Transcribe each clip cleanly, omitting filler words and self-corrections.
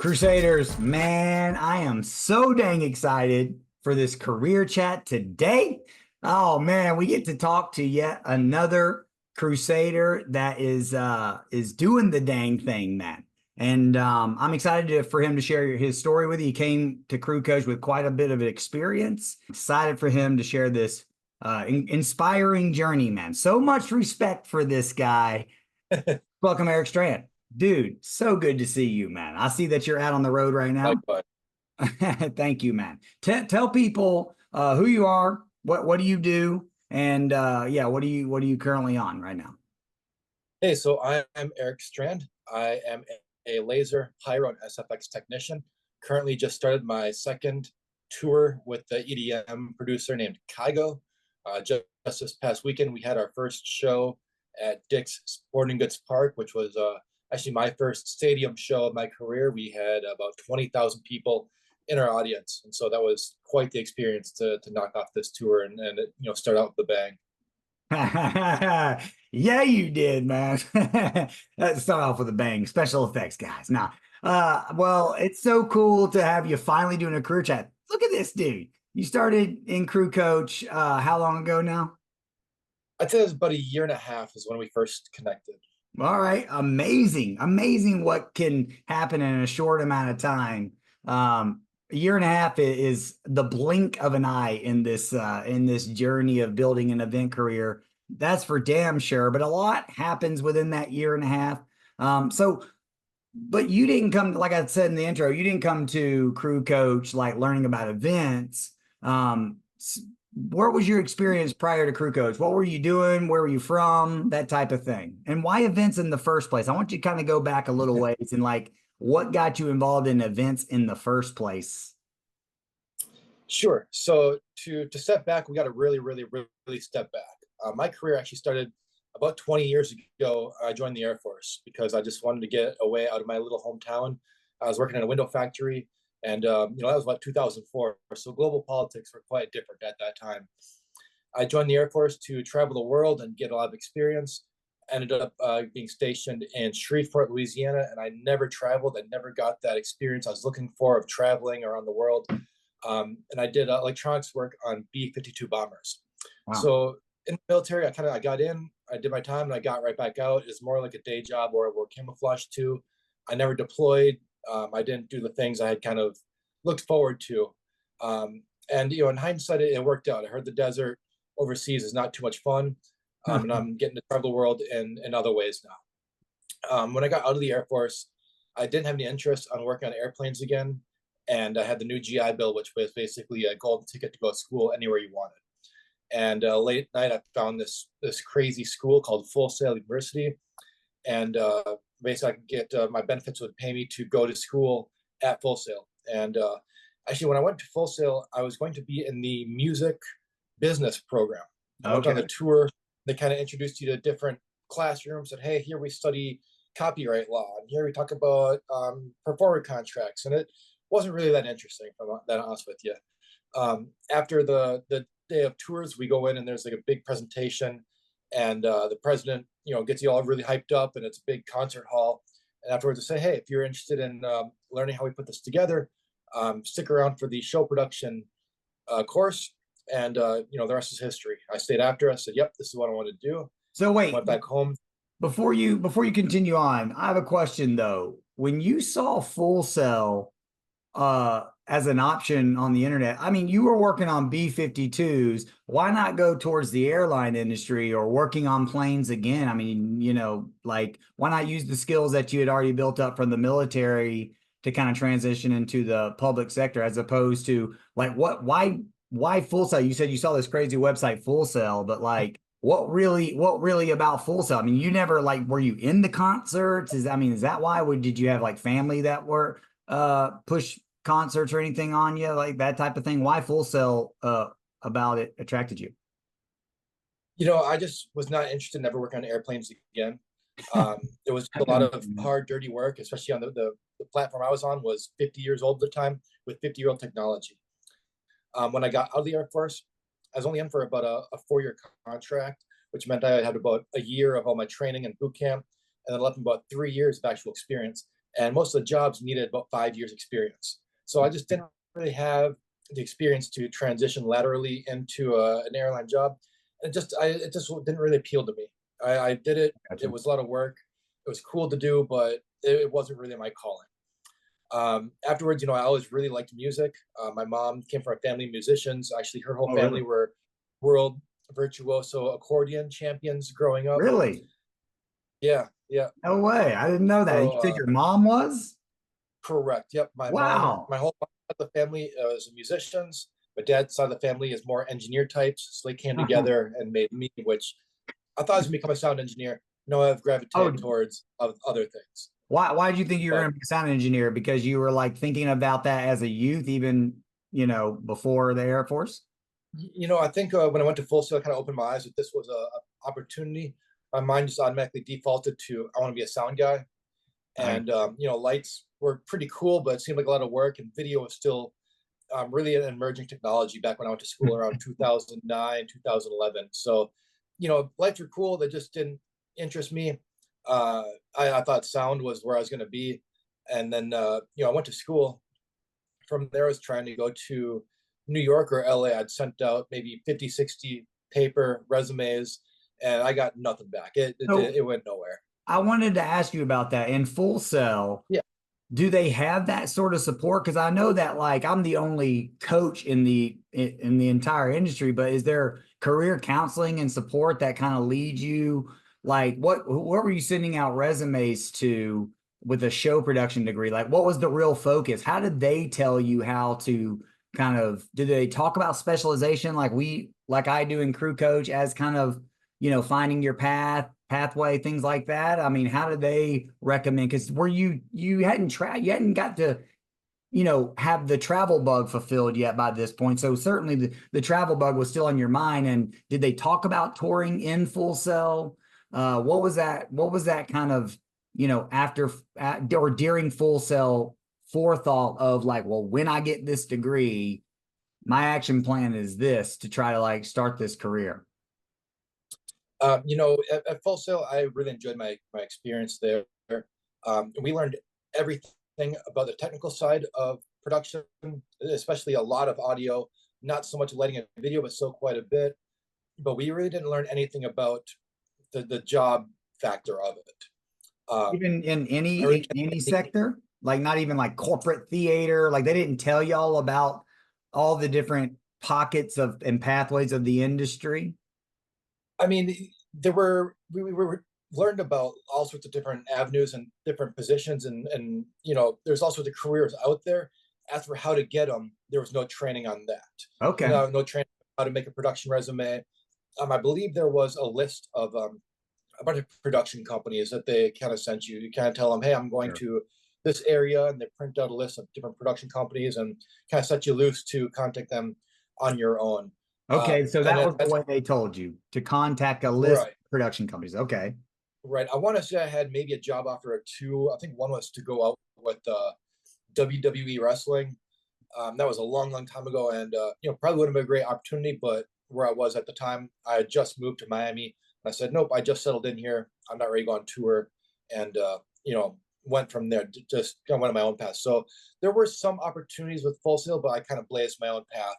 Crusaders, man, I am so dang excited for this career chat today. Oh man, we get to talk to yet another Crusader that is doing the dang thing, man. And I'm excited for him to share his story with you. He came to Crew Coach with quite a bit of experience. Excited for him to share this inspiring journey, man. So much respect for this guy. Welcome, Erik Strand. Dude, so good to see you, man. I see that you're out on the road right now. Likewise. Thank you, man. Tell people who you are, what do you do, and yeah, what are you currently on right now? Hey, so I am Erik Strand. I am a laser pyro and SFX technician. Currently just started my second tour with the EDM producer named Kygo. Just this past weekend, we had our first show at Dick's Sporting Goods Park, which was actually my first stadium show of my career. We had about 20,000 people in our audience, and so that was quite the experience to knock off this tour and start out with a bang. Yeah, you did, man. Let's start off with a bang. Special effects, guys. Nah. Well, it's so cool to have you finally doing a career chat. Look at this dude. You started in Crew Coach how long ago now? I'd say it was about a year and a half is when we first connected. All right, amazing, amazing what can happen in a short amount of time. A year and a half is the blink of an eye in this journey of building an event career. That's for damn sure. But a lot happens within that year and a half. But you didn't come, like I said in the intro, you didn't come to Crew Coach like learning about events. What was your experience prior to Crew Coach? What were you doing? Where were you from? That type of thing. And why events in the first place? I want you to kind of go back a little ways and like what got you involved in events in the first place? Sure. So to step back, we got to really step back. My career actually started about 20 years ago. I joined the Air Force because I just wanted to get away out of my little hometown. I was working in a window factory. And, that was about 2004. So global politics were quite different at that time. I joined the Air Force to travel the world and get a lot of experience. Ended up being stationed in Shreveport, Louisiana, and I never traveled. I never got that experience I was looking for of traveling around the world. And I did electronics work on B-52 bombers. Wow. So in the military, I got in, I did my time, and I got right back out. It's more like a day job or camouflage too. I never deployed. I didn't do the things I had kind of looked forward to. And, in hindsight, it worked out. I heard the desert overseas is not too much fun. And I'm getting to travel the world in other ways now. When I got out of the Air Force, I didn't have any interest on working on airplanes again. And I had the new GI Bill, which was basically a golden ticket to go to school anywhere you wanted. And late at night, I found this crazy school called Full Sail University. And basically I could get my benefits would pay me to go to school at Full Sail. And actually, when I went to Full Sail, I was going to be in the music business program. I went on the tour. They kind of introduced you to different classrooms. And hey, here we study copyright law, and here we talk about performer contracts. And it wasn't really that interesting, if I'm that honest with you. After the day of tours, we go in and there's like a big presentation, and the president gets you all really hyped up, and it's a big concert hall. And afterwards, I say, hey, if you're interested in learning how we put this together, stick around for the show production course. And the rest is history. I stayed after. I said, yep, this is what I want to do. So wait, went back home. Before you continue on, I have a question though. When you saw Full Sail as an option on the internet, I mean, you were working on B-52s. Why not go towards the airline industry or working on planes again? I mean, like why not use the skills that you had already built up from the military to kind of transition into the public sector, as opposed to like why Full Sail? You said you saw this crazy website Full Sail, but like what really about Full Sail? I mean, you never were you in the concerts? Is that why? Did you have like family that were push concerts or anything on you, like that type of thing? Why Full Sail about it attracted you? I just was not interested in ever working on airplanes again. There was a lot of hard, dirty work, especially on the platform I was on was 50 years old at the time with 50-year-old technology. When I got out of the Air Force, I was only in for about a 4-year contract, which meant I had about a year of all my training and boot camp, and then left about 3 years of actual experience. and most of the jobs needed about 5 years experience. So I just didn't really have the experience to transition laterally into an airline job. It just didn't really appeal to me. I did it. It Gotcha. was a lot of work. It was cool to do, but it wasn't really my calling. Afterwards, I always really liked music. My mom came from a family of musicians. Actually, her whole Oh, family really? were world virtuoso accordion champions growing up. Really? Yeah, yeah. No way. I didn't know that. So You said your mom was? correct. Yep. Wow. My whole side of the family is musicians. My dad's side of the family is more engineer types. So they came together and made me, which I thought I was going to become a sound engineer. No, I've Oh, gravitated towards other things. why did you think you were But going to be a sound engineer? Because you were like thinking about that as a youth, even, before the Air Force? I think when I went to Full Sail, I kind of opened my eyes that this was a opportunity. My mind just automatically defaulted to I want to be a sound guy, I and lights were pretty cool, but it seemed like a lot of work, and video was still really an emerging technology back when I went to school around 2009, 2011. So, lights were cool. They just didn't interest me. I thought sound was where I was going to be. And then, I went to school. From there, I was trying to go to New York or LA. I'd sent out maybe 50, 60 paper resumes, and I got nothing back. so It went nowhere. I wanted to ask you about that. In Full Sail, Yeah. do they have that sort of support? Because I know that like I'm the only coach in the entire industry, but is there career counseling and support that kind of leads you? Like what were you sending out resumes to with a show production degree? Like what was the real focus? How did they tell you how to kind of did they talk about specialization like I do in crew coach as kind of finding your pathway, things like that? I mean, how did they recommend? Because were you hadn't got to, have the travel bug fulfilled yet by this point. So certainly the travel bug was still on your mind. And did they talk about touring in Full Sail? What was that? What was that kind of, after or during Full Sail forethought of like, well, when I get this degree, my action plan is this to try to like start this career? At Full Sail, I really enjoyed my experience there. We learned everything about the technical side of production, especially a lot of audio, not so much lighting and video, but still quite a bit. But we really didn't learn anything about the job factor of it. Even in I any really in any sector, like not even like corporate theater, like they didn't tell y'all about all the different pockets of and pathways of the industry. I mean, we were learned about all sorts of different avenues and different positions, and there's all sorts of careers out there. As for how to get them, there was no training on that. Okay. No training on how to make a production resume. I believe there was a list of a bunch of production companies that they kind of sent you. You kind of tell them, hey, I'm going Sure. to this area, and they print out a list of different production companies and kind of set you loose to contact them on your own. Okay, so And that was the that's way they told you to contact a list of right. production companies. Okay. Right. I want to say I had maybe a job offer or two. I think one was to go out with WWE wrestling. That was a long, long time ago, and probably would have been a great opportunity. But where I was at the time, I had just moved to Miami. And I said, nope, I just settled in here. I'm not ready to go on tour, and went from there. Just kind of went on my own path. So there were some opportunities with Full Sail, but I kind of blazed my own path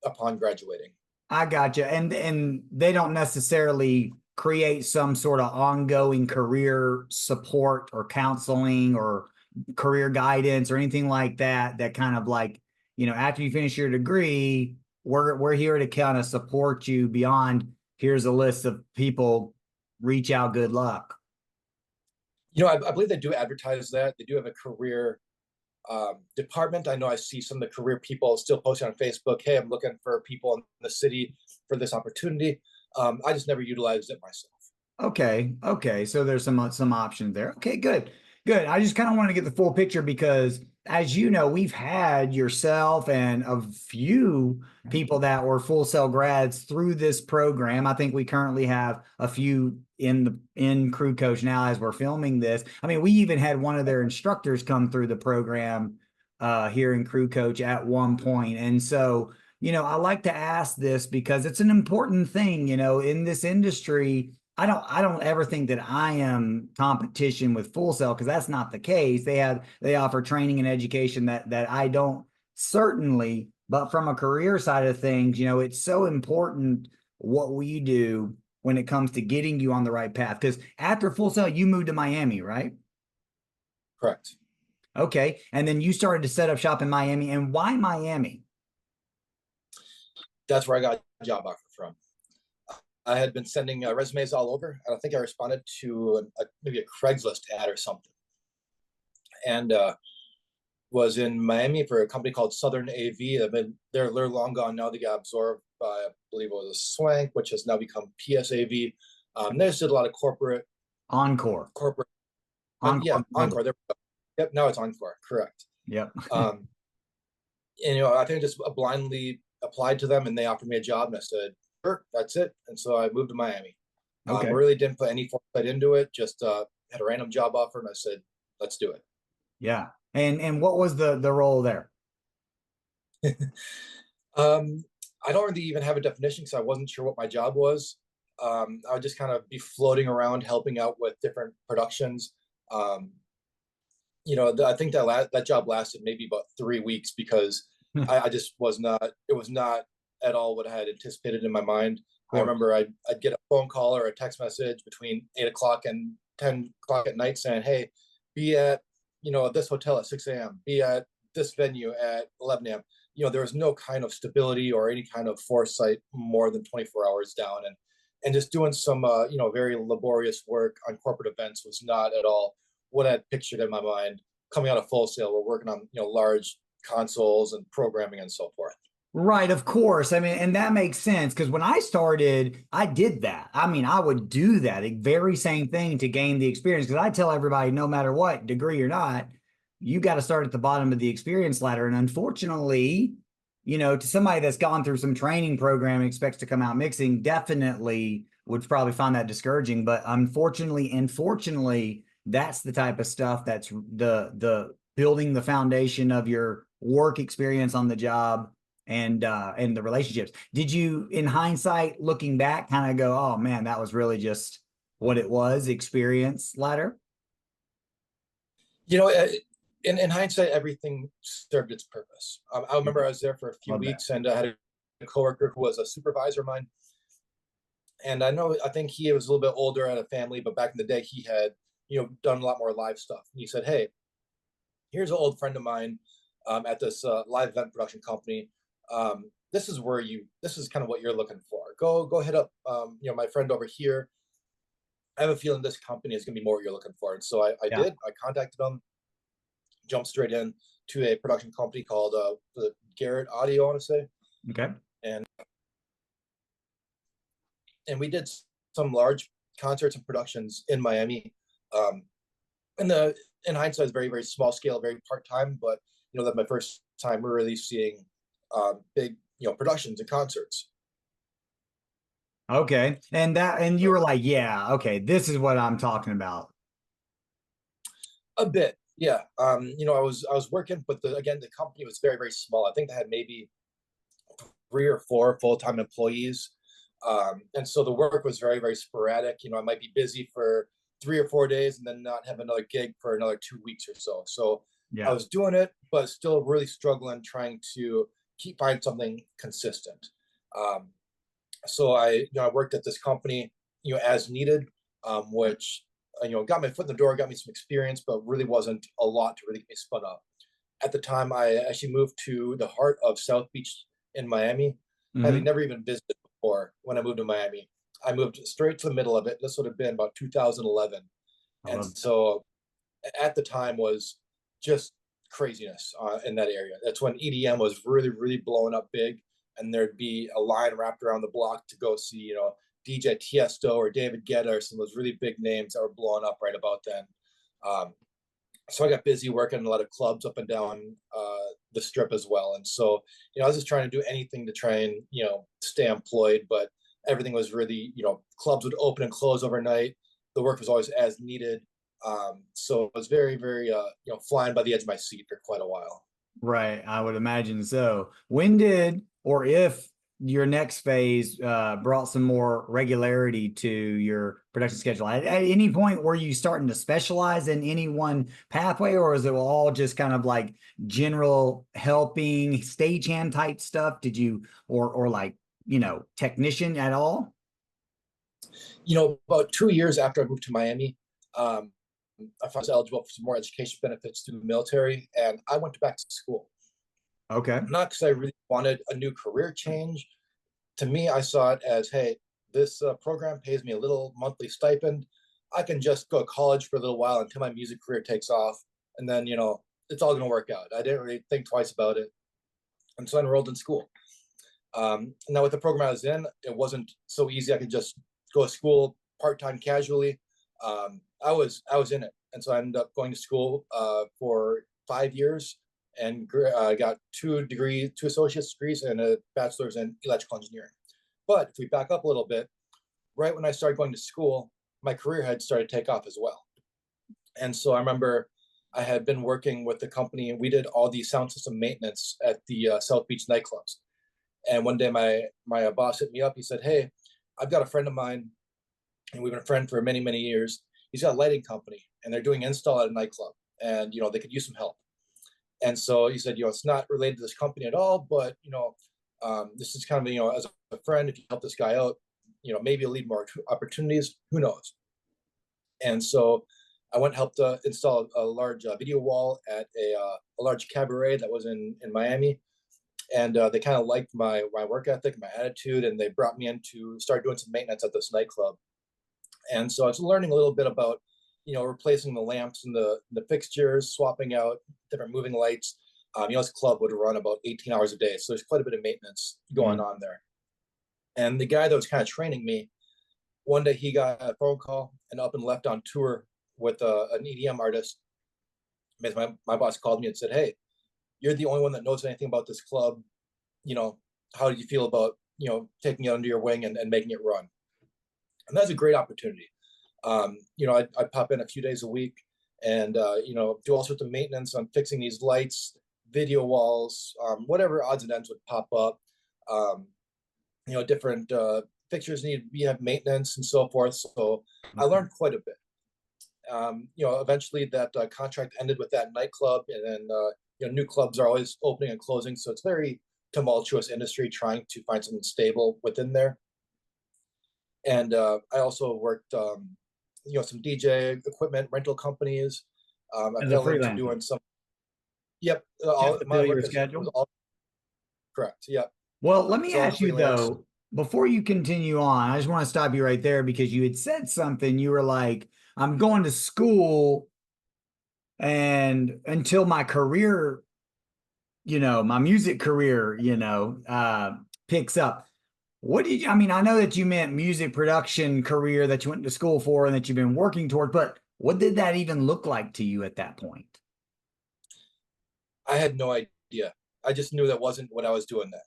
upon graduating. I got you. And they don't necessarily create some sort of ongoing career support or counseling or career guidance or anything like that that kind of like, after you finish your degree, we're here to kind of support you beyond here's a list of people, reach out, good luck. I believe they do advertise that. They do have a career department. I know I see some of the career people still posting on Facebook, hey, I'm looking for people in the city for this opportunity. I just never utilized it myself. Okay. So there's some options there. Okay, good. I just kind of want to get the full picture because, as you know, we've had yourself and a few people that were Full Sail grads through this program. I think we currently have a few in crew coach now as we're filming this. I mean, we even had one of their instructors come through the program here in crew coach at one point, and so. I like to ask this because it's an important thing, in this industry I don't ever think that I am competition with Full Sail, because that's not the case. They offer training and education that I don't, certainly, but from a career side of things, you know, it's so important what we do when it comes to getting you on the right path. Because after Full Sail, you moved to Miami, right? Correct. Okay. And then you started to set up shop in Miami. And why Miami? That's where I got a job offer from. I had been sending resumes all over, and I think I responded to maybe a Craigslist ad or something, and was in Miami for a company called Southern AV. They're long gone now. They got absorbed by, I believe it was a Swank, which has now become PSAV. They just did a lot of Encore. corporate, yeah, Encore Encore. Global. Yep, now it's Encore. Correct. Yep. And I think I just blindly applied to them, and they offered me a job, and I said, "Sure, that's it." And so I moved to Miami. Okay. Really didn't put any foresight into it. Just had a random job offer, and I said, "Let's do it." Yeah. And what was the role there? Um, I don't really even have a definition because I wasn't sure what my job was. I would just kind of be floating around helping out with different productions. Um, I think that job lasted maybe about 3 weeks because I just was not. It was not at all what I had anticipated in my mind. I remember I'd get a phone call or a text message between 8 o'clock and 10 o'clock at night saying, "Hey, be at this hotel at 6 a.m. Be at this venue at 11 a.m." There was no kind of stability or any kind of foresight more than 24 hours down, and just doing some very laborious work on corporate events was not at all what I had pictured in my mind coming out of Full Sail. We're working on large consoles and programming and so forth. Right, of course. I mean, and that makes sense because when I started, I did that. I mean, I would do that very same thing to gain the experience. Because I tell everybody, no matter what degree or not, you got to start at the bottom of the experience ladder. And unfortunately, to somebody that's gone through some training program and expects to come out mixing, definitely would probably find that discouraging. But unfortunately and fortunately, that's the type of stuff that's the building the foundation of your work experience on the job and the relationships. Did you, in hindsight, looking back, kind of go, "Oh man, that was really just what it was, experience ladder"? You know, in hindsight, everything served its purpose. I remember I was there for a few Love that. weeks, and I had a coworker who was a supervisor of mine, and I think he was a little bit older, had a family, but back in the day, he had done a lot more live stuff. And he said, "Hey, here's an old friend of mine at this live event production company. This is kind of what you're looking for. Go hit up my friend over here. I have a feeling this company is going to be more what you're looking for." And so I Yeah. did. I contacted them, jumped straight in to a production company called Garrett Audio, I want to say, Okay. and we did some large concerts and productions in Miami. Um, and in hindsight, it's very very small scale, very part time, but that's my first time really seeing big productions and concerts. Okay. And you were like, "Yeah, okay, this is what I'm talking about." A bit, yeah. I was working, but again, the company was very very small. I think they had maybe 3 or 4 full-time employees, and so the work was very very sporadic. I might be busy for 3 or 4 days and then not have another gig for another 2 weeks or so. So I Yeah. was doing it, but still really struggling trying to find something consistent. Um, so I worked at this company as needed, which got my foot in the door, got me some experience, but really wasn't a lot to really get me spun up. At the time, I actually moved to the heart of South Beach in Miami, having Hmm. never even visited before. When I moved to Miami, I moved straight to the middle of it. This would have been about 2011, I and love so at the time was just craziness in that area. That's when EDM was really, really blowing up big, and there'd be a line wrapped around the block to go see, DJ Tiesto or David Guetta or some of those really big names that were blowing up right about then. Um, so I got busy working in a lot of clubs up and down the strip as well. And so, I was just trying to do anything to try and, stay employed, but everything was really, clubs would open and close overnight. The work was always as needed. So it was very, very, flying by the edge of my seat for quite a while. Right. I would imagine so. When did, or if your next phase brought some more regularity to your production schedule? At any point were you starting to specialize in any one pathway, or is it all just kind of like general helping stagehand type stuff? Did you or like, technician at all? About 2 years after I moved to Miami, um, I was eligible for some more education benefits through the military, and I went back to school. Okay. Not because I really wanted a new career change. To me, I saw it as, hey, this program pays me a little monthly stipend. I can just go to college for a little while until my music career takes off, and then it's all going to work out. I didn't really think twice about it, and so I enrolled in school. Now with the program I was in, it wasn't so easy. I could just go to school part-time casually. I was in it, and so I ended up going to school for 5 years and got two associate's degrees, and a bachelor's in electrical engineering. But if we back up a little bit, right when I started going to school, my career had started to take off as well. And so I remember I had been working with the company, and we did all the sound system maintenance at the South Beach nightclubs. And one day my boss hit me up. He said, "Hey, I've got a friend of mine, and we've been friends for many, many years. He's got a lighting company, and they're doing install at a nightclub, and they could use some help." And so he said, "It's not related to this company at all, but this is kind of as a friend, if you help this guy out, maybe it'll lead more opportunities. Who knows?" And so I went and helped install a large video wall at a large cabaret that was in Miami, and they kind of liked my work ethic, my attitude, and they brought me in to start doing some maintenance at this nightclub. And so I was learning a little bit about replacing the lamps and the fixtures, swapping out different moving lights. This club would run about 18 hours a day, so there's quite a bit of maintenance going on there. And the guy that was kind of training me, one day he got a phone call and up and left on tour with an EDM artist. My boss called me and said, "Hey, you're the only one that knows anything about this club. How do you feel about taking it under your wing and making it run?" And that's a great opportunity. I'd pop in a few days a week and do all sorts of maintenance on fixing these lights, video walls, whatever odds and ends would pop up. Different fixtures need to have maintenance and so forth. So I learned quite a bit. Eventually that contract ended with that nightclub, and then new clubs are always opening and closing, so it's very tumultuous industry trying to find something stable within there. And I also worked, some DJ equipment rental companies. I As a fell into freelancer. doing some. Yep, Just to my fill work your was schedule. all correct. Yep. Well, let me So all ask you freelance. though, before you continue on, I just want to stop you right there because you had said something. You were like, I'm going to school and until my career, my music career, picks up. What did you, I mean, I know that you meant music production career that you went to school for and that you've been working toward, but what did that even look like to you at that point? I had no idea. I just knew that wasn't what I was doing then.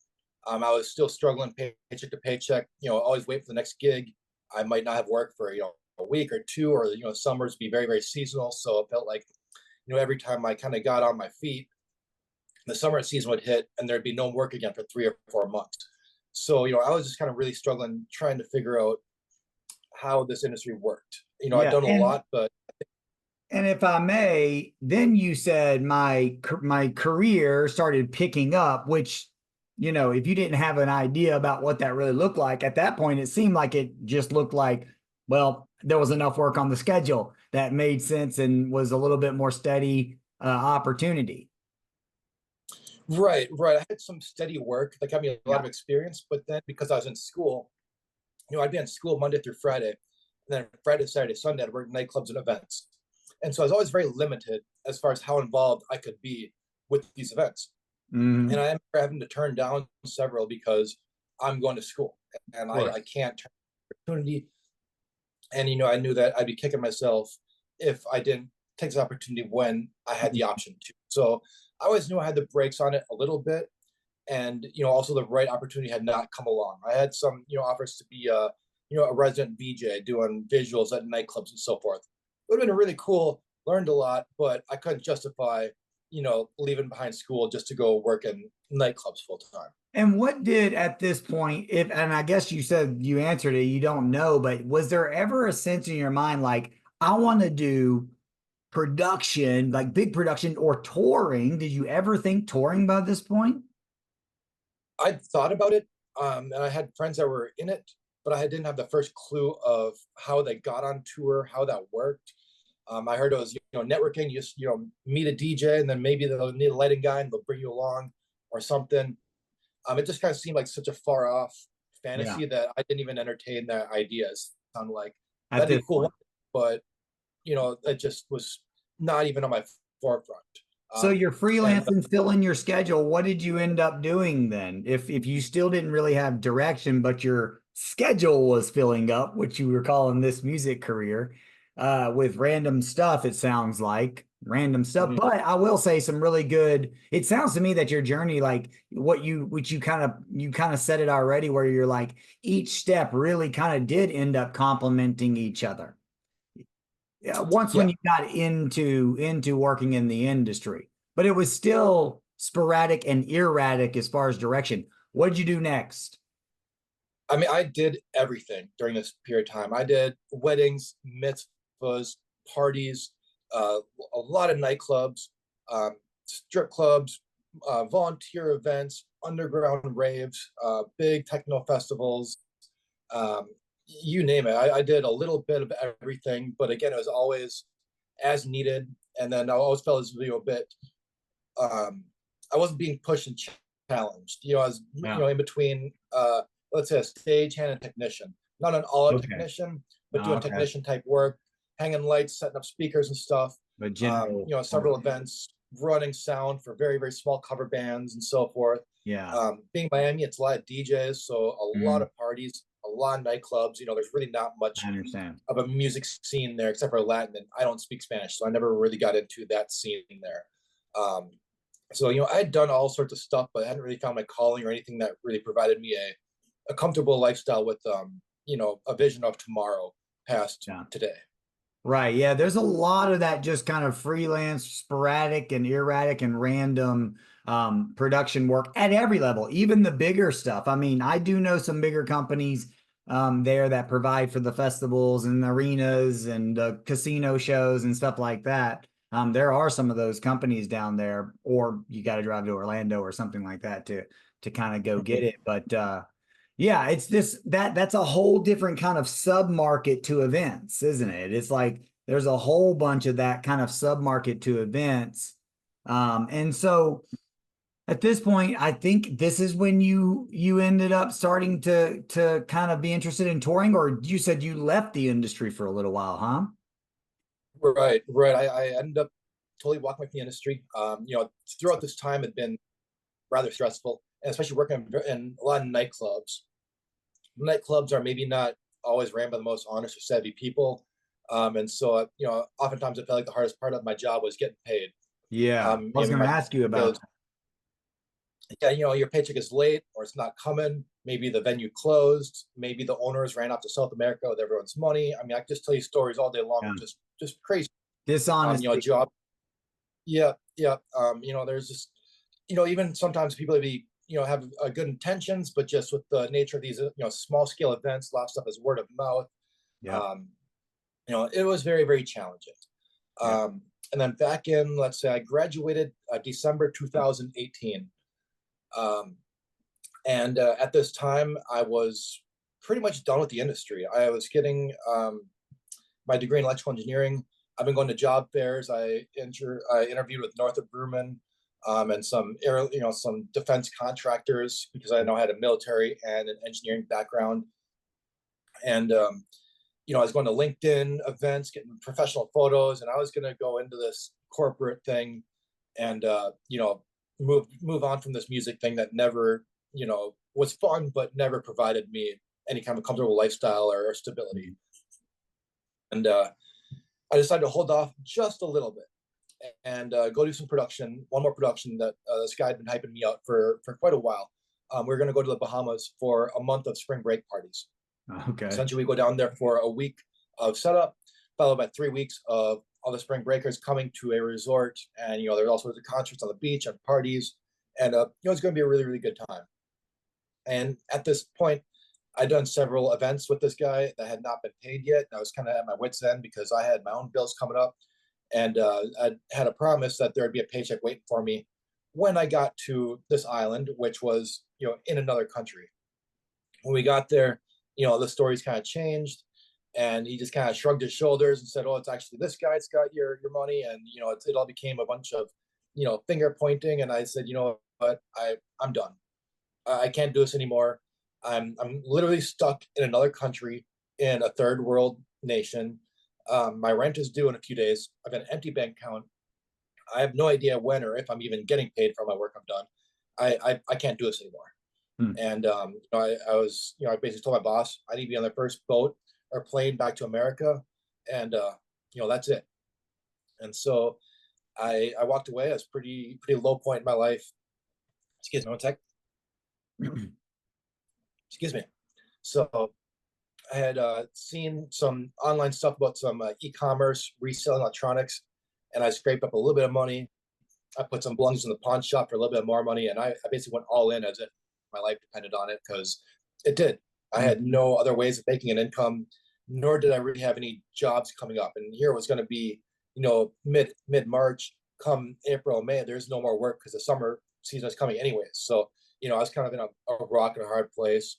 I was still struggling paycheck to paycheck. Always wait for the next gig. I might not have work for a week or two, or summers be very, very seasonal. So it felt like every time I kind of got on my feet, the summer season would hit and there'd be no work again for 3 or 4 months. So I was just kind of really struggling trying to figure out how this industry worked. I'd Yeah, done a lot, but and if I may, then you said my career started picking up, which, if you didn't have an idea about what that really looked like at that point, it seemed like it just looked like, well, there was enough work on the schedule that made sense and was a little bit more steady opportunity. right. I had some steady work that got me a lot Yeah. of experience, but then because I was in school, I'd be in school Monday through Friday, and then Friday, Saturday, Sunday, I'd work nightclubs and events. And so I was always very limited as far as how involved I could be with these events. Hmm. And I am having to turn down several because I'm going to school and Of I course. can't turn opportunity. And I knew that I'd be kicking myself if I didn't take this opportunity when I had the option to. So I always knew I had the brakes on it a little bit, and also the right opportunity had not come along. I had some offers to be a resident VJ doing visuals at nightclubs and so forth. It would have been really cool, learned a lot, but I couldn't justify leaving behind school just to go work in nightclubs full time. And what did at this point, if, and I guess you said you answered it, you don't know, but was there ever a sense in your mind like, I want to do production, like big production or touring? Did you ever think touring by this point? I'd thought about it, and I had friends that were in it, but I didn't have the first clue of how they got on tour, how that worked. I heard it was, networking. You just, meet a DJ, and then maybe they'll need a lighting guy, and they'll bring you along, or something. It just kind of seemed like such a far off Yeah, fantasy that I didn't even entertain that idea. It sounded like at that'd be this a cool, point. but it just was not even on my forefront. So you're And freelancing, filling your schedule. What did you end up doing then? If you still didn't really have direction, but your schedule was filling up, which you were calling this music career, with random stuff, it sounds like random stuff. Mhm. But I will say some really good. It sounds to me that your journey, like which you kind of said it already, where you're like each step really kind of did end up complementing each other. Yeah, once when Yeah, you got into working in the industry, but it was still sporadic and erratic as far as direction. What did you do next? I mean, I did everything during this period of time. I did weddings, mitzvahs, parties, a lot of nightclubs, strip clubs, volunteer events, underground raves, big techno festivals, um, you name it. I did a little bit of everything, but again, it was always as needed. And then I always felt as a bit, um, I wasn't being pushed and challenged. I was, Yeah. in between, let's say a stagehand and technician, not an all-out Okay. technician, but Oh, doing okay. technician type work, hanging lights, setting up speakers and stuff. But general, Several events, running sound for very, very small cover bands and so forth. yeah. Being Miami, it's a lot of DJs, so a lot Mm, of parties, a lot of nightclubs. There's really not I much understand. of a music scene there except for Latin, and I don't speak Spanish, so I never really got into that scene there. Um, so I had done all sorts of stuff, but I hadn't really found my calling or anything that really provided me a comfortable lifestyle with a vision of tomorrow past Yeah. today. Right. Yeah. There's a lot of that just kind of freelance, sporadic and erratic and random production work at every level, even the bigger stuff. I mean, I do know some bigger companies there that provide for the festivals and arenas and casino shows and stuff like that. There are some of those companies down there, or you got to drive to Orlando or something like that to kind of go get Mhm. it. But yeah, it's this that's a whole different kind of sub market to events, isn't it? It's like there's a whole bunch of that kind of sub market to events. And so at this point, I think this is when you ended up starting to kind of be interested in touring, or you said you left the industry for a little while, huh? Right, right. I ended up totally walking away from the industry. Throughout this time, had been rather stressful, and especially working in a lot of nightclubs. Nightclubs are maybe not always ran by the most honest or savvy people. And so, oftentimes I felt like the hardest part of my job was getting paid. Yeah, I was going My to ask you about because yeah, your paycheck is late or it's not coming. Maybe the venue closed. Maybe the owners ran off to South America with everyone's money. I mean, I can just tell you stories all day long yeah, of just crazy. dishonesty. Job. Yeah, yeah. There's just even sometimes people be have good intentions, but just with the nature of these small scale events, a lot of stuff is word of mouth. Yep, Um, it was very, very challenging. yep. And then back in, let's say I graduated December 2018. Um, and at this time, I was pretty much done with the industry. I was getting my degree in electrical engineering. I've been going to job fairs. I interviewed with Northrop Grumman and some defense contractors because I know I had a military and an engineering background. And I was going to LinkedIn events, getting professional photos, and I was going to go into this corporate thing and move on from this music thing that never was fun but never provided me any kind of comfortable lifestyle or stability. And I decided to hold off just a little bit and go do some production, one more production that this guy had been hyping me out for quite a while. We are going to go to the Bahamas for a month of spring break parties. Okay. Essentially, we go down there for a week of setup, followed by 3 weeks of all the spring breakers coming to a resort. And, there's all sorts of concerts on the beach and parties. And, it's going to be a really, really good time. And at this point, I'd done several events with this guy that had not been paid yet. And I was kind of at my wit's end because I had my own bills coming up. And I had a promise that there would be a paycheck waiting for me when I got to this island, which was, in another country. When we got there, the stories kind of changed, and he just kind of shrugged his shoulders and said, "Oh, it's actually this guy. It's got your money." And it all became a bunch of finger pointing. And I said, "You know what? I'm done. I can't do this anymore. I'm literally stuck in another country, in a third world nation. My rent is due in a few days. I've got an empty bank account. I have no idea when or if I'm even getting paid for my work I've done. I can't do this anymore." Hmm. And I basically told my boss I need to be on the first boat or plane back to America, and that's it. And so I walked away. It was pretty low point in my life. Excuse me, one sec. Excuse me. So I had seen some online stuff about some e-commerce reselling electronics, and I scraped up a little bit of money. I put some belongings in the pawn shop for a little bit more money, and I basically went all in as if my life depended on it, because it did. I had no other ways of making an income, nor did I really have any jobs coming up. And here it was going to be, mid March, come April, May, there's no more work because the summer season is coming anyways. So, I was kind of in a rock and a hard place.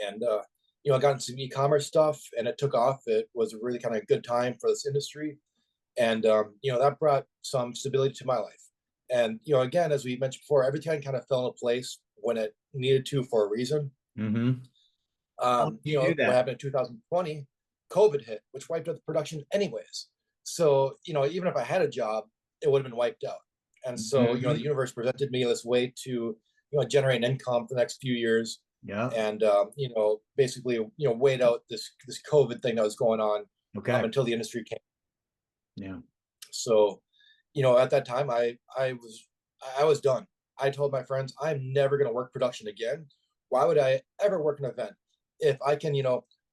And I got into some e-commerce stuff, and it took off. It was a really kind of good time for this industry, and that brought some stability to my life. And again, as we mentioned before, everything kind of fell into place when it needed to for a reason. Mm-hmm. What happened in 2020, COVID hit, which wiped out the production anyways. So even if I had a job, it would have been wiped out. And so the universe presented me this way to generate an income for the next few years. Yeah. And basically wait out this COVID thing that was going on, until the industry came. Yeah. So at that time, I was done. I told my friends, I'm never going to work production again. Why would I ever work an event if I can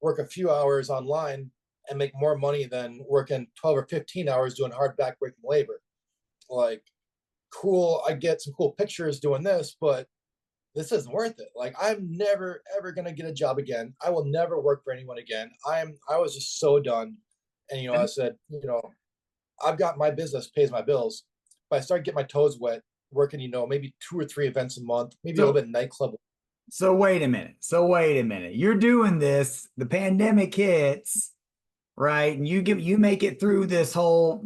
work a few hours online and make more money than working 12 or 15 hours doing hard backbreaking labor? Like, cool, I get some cool pictures doing this, but this isn't worth it. Like, I'm never ever gonna get a job again. I will never work for anyone again. I was just so done. And I said, I've got my business pays my bills, but I started getting my toes wet working, maybe 2 or 3 events a month, maybe a little bit of nightclub. So wait a minute. You're doing this, the pandemic hits, right? And you make it through this whole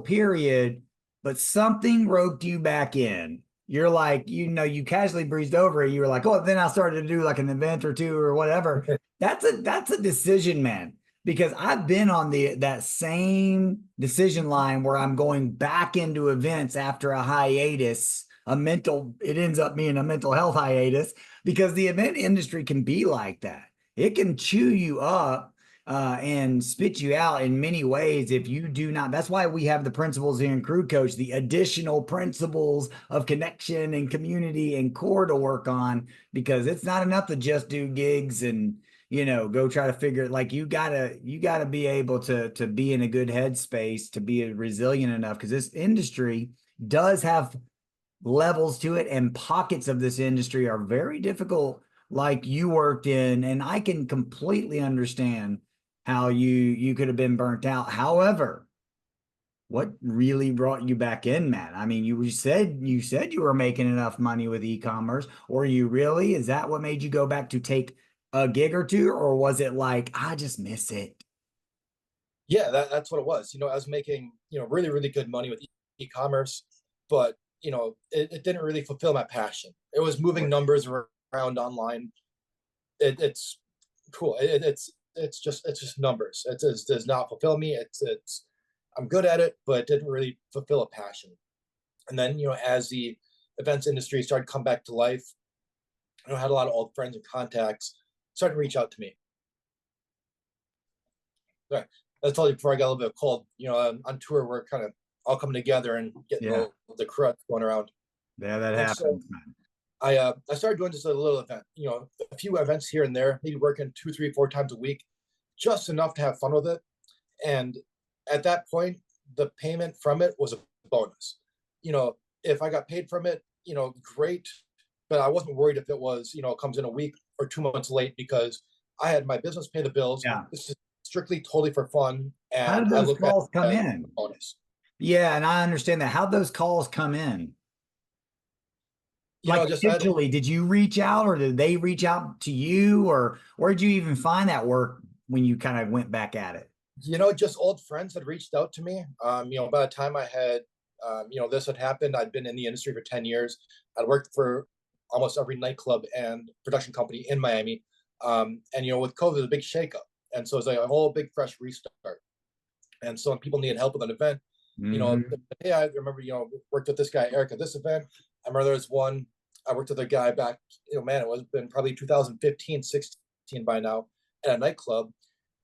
period, but something roped you back in. You're like, you casually breezed over it. You were like, oh, then I started to do like an event or two or whatever. That's a decision, man. Because I've been on that same decision line where I'm going back into events after a hiatus, it ends up being a mental health hiatus, because the event industry can be like that. It can chew you up and spit you out in many ways if you do not. That's why we have the principles here in Crew Coach, the additional principles of connection and community and core to work on, because it's not enough to just do gigs and go try to figure it. Like, you gotta be able to be in a good headspace to be resilient enough, because this industry does have levels to it, and pockets of this industry are very difficult, like you worked in. And I can completely understand how you could have been burnt out. However, what really brought you back in, Matt? I mean, you said you were making enough money with e-commerce, or you really, is that what made you go back to take a gig or two, or was it like, I just miss it? Yeah, that's what it was. I was making really really good money with e-commerce, but it didn't really fulfill my passion. It was moving numbers around online. It's cool. It's just numbers. It does not fulfill me. It's I'm good at it, but it didn't really fulfill a passion. And then as the events industry started to come back to life, I had a lot of old friends and contacts started to reach out to me. Sorry, I told you before I got a little bit of cold. On tour, we're kind of all coming together and getting the crud going around. Yeah, that happens. So I started doing just a little event, a few events here and there, maybe working 2, 3, 4 times a week, just enough to have fun with it. And at that point, the payment from it was a bonus. If I got paid from it, great. but I wasn't worried if it was, comes in a week or 2 months late, because I had my business pay the bills. Yeah. This is strictly totally for fun, How and did I those look at calls it come as in? a bonus. Yeah, and I understand that. How'd those calls come in? Like Just I had, initially, did you reach out or did they reach out to you, or where did you even find that work when you kind of went back at it? just old friends had reached out to me. By the time I had, this had happened, I'd been in the industry for 10 years. I'd worked for almost every nightclub and production company in Miami. And, with COVID, it was a big shakeup. And so it's like a whole big fresh restart. And so when people needed help with an event, Hmm. hey, I remember, worked with this guy, Eric, at this event. I remember there was one, I worked with a guy back, man, it was been probably 2015, 16 by now, at a nightclub.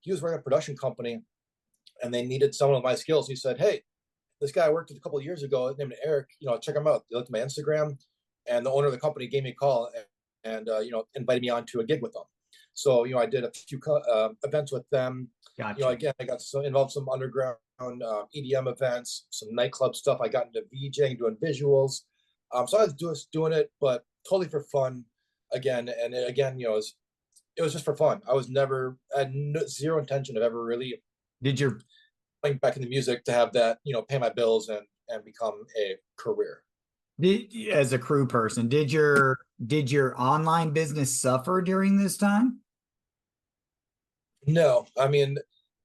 He was running a production company, and they needed someone with my skills. He said, hey, this guy I worked with a couple of years ago named Eric, check him out. They looked at my Instagram, and the owner of the company gave me a call and invited me on to a gig with them. So, I did a few events with them. Gotcha. Again, I got so involved in some underground EDM events, some nightclub stuff. I got into VJing, doing visuals. So I was doing it, but totally for fun again. And again, it was just for fun. I had zero intention of ever really Did your going back in the music to have that, pay my bills and become a career. as a crew person, did your online business suffer during this time? No, I mean,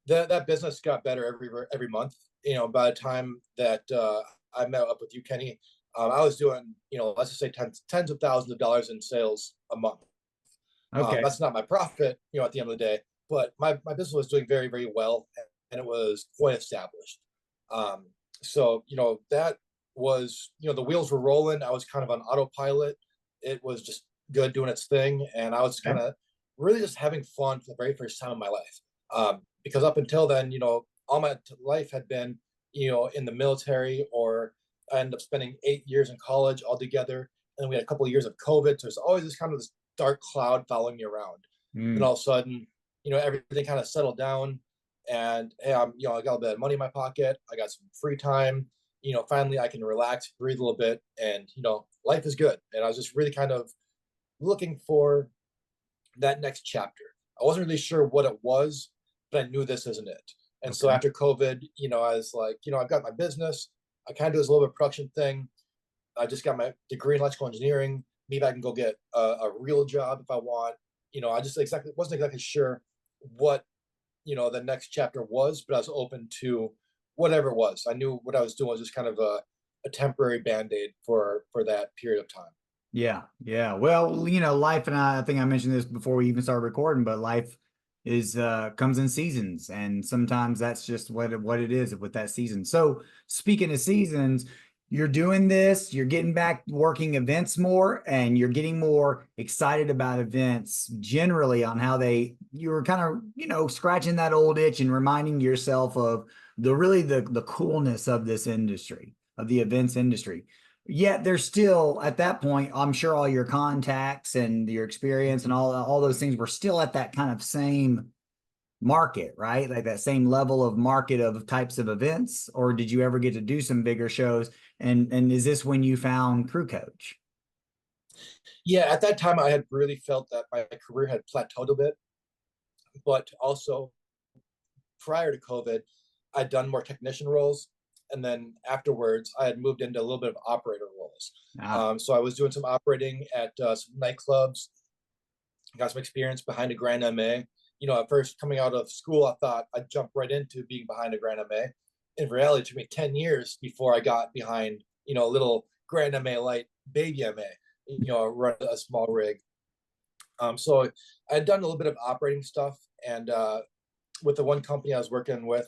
that business got better every month. By the time that I met up with you, Kenny, I was doing, let's just say tens of thousands of dollars in sales a month. Okay. That's not my profit, at the end of the day, but my business was doing very, very well, and it was quite established. So, that was, the wheels were rolling. I was kind of on autopilot. It was just good doing its thing. And I was Okay. kind of really just having fun for the very first time in my life. Because up until then, all my life had been, in the military, or I ended up spending 8 years in college altogether. And we had a couple of years of COVID. So there's always this kind of this dark cloud following me around. Then Mm. all of a sudden, everything kind of settled down, and hey, I got a bit of money in my pocket. I got some free time. Finally I can relax, breathe a little bit, and life is good. And I was just really kind of looking for that next chapter. I wasn't really sure what it was, but I knew this isn't it. And so Okay. after COVID, I was like, I've got my business. I kind of do this little bit of production thing. I just got my degree in electrical engineering. Maybe I can go get a real job if I want. I just wasn't exactly sure what the next chapter was, but I was open to whatever it was. I knew what I was doing was just kind of a temporary band-aid for that period of time. Yeah, yeah. Well, life, and I think I mentioned this before we even started recording, but life is comes in seasons, and sometimes that's just what it is with that season. So, speaking of seasons, you're doing this, you're getting back working events more, and you're getting more excited about events generally on how you were kind of, scratching that old itch and reminding yourself of the coolness of this industry, of the events industry. Yet there's still at that point, I'm sure all your contacts and your experience and all those things were still at that kind of same market, right? Like that same level of market of types of events, or did you ever get to do some bigger shows? And is this when you found Crew Coach? Yeah, at that time I had really felt that my career had plateaued a bit, but also prior to COVID, I'd done more technician roles. And then afterwards, I had moved into a little bit of operator roles. Ah, So I was doing some operating at some nightclubs, got some experience behind a Grand MA. At first coming out of school, I thought I'd jump right into being behind a Grand MA. In reality, it took me 10 years before I got behind, a little Grand MA light baby MA, run a small rig. So I'd done a little bit of operating stuff. And with the one company I was working with,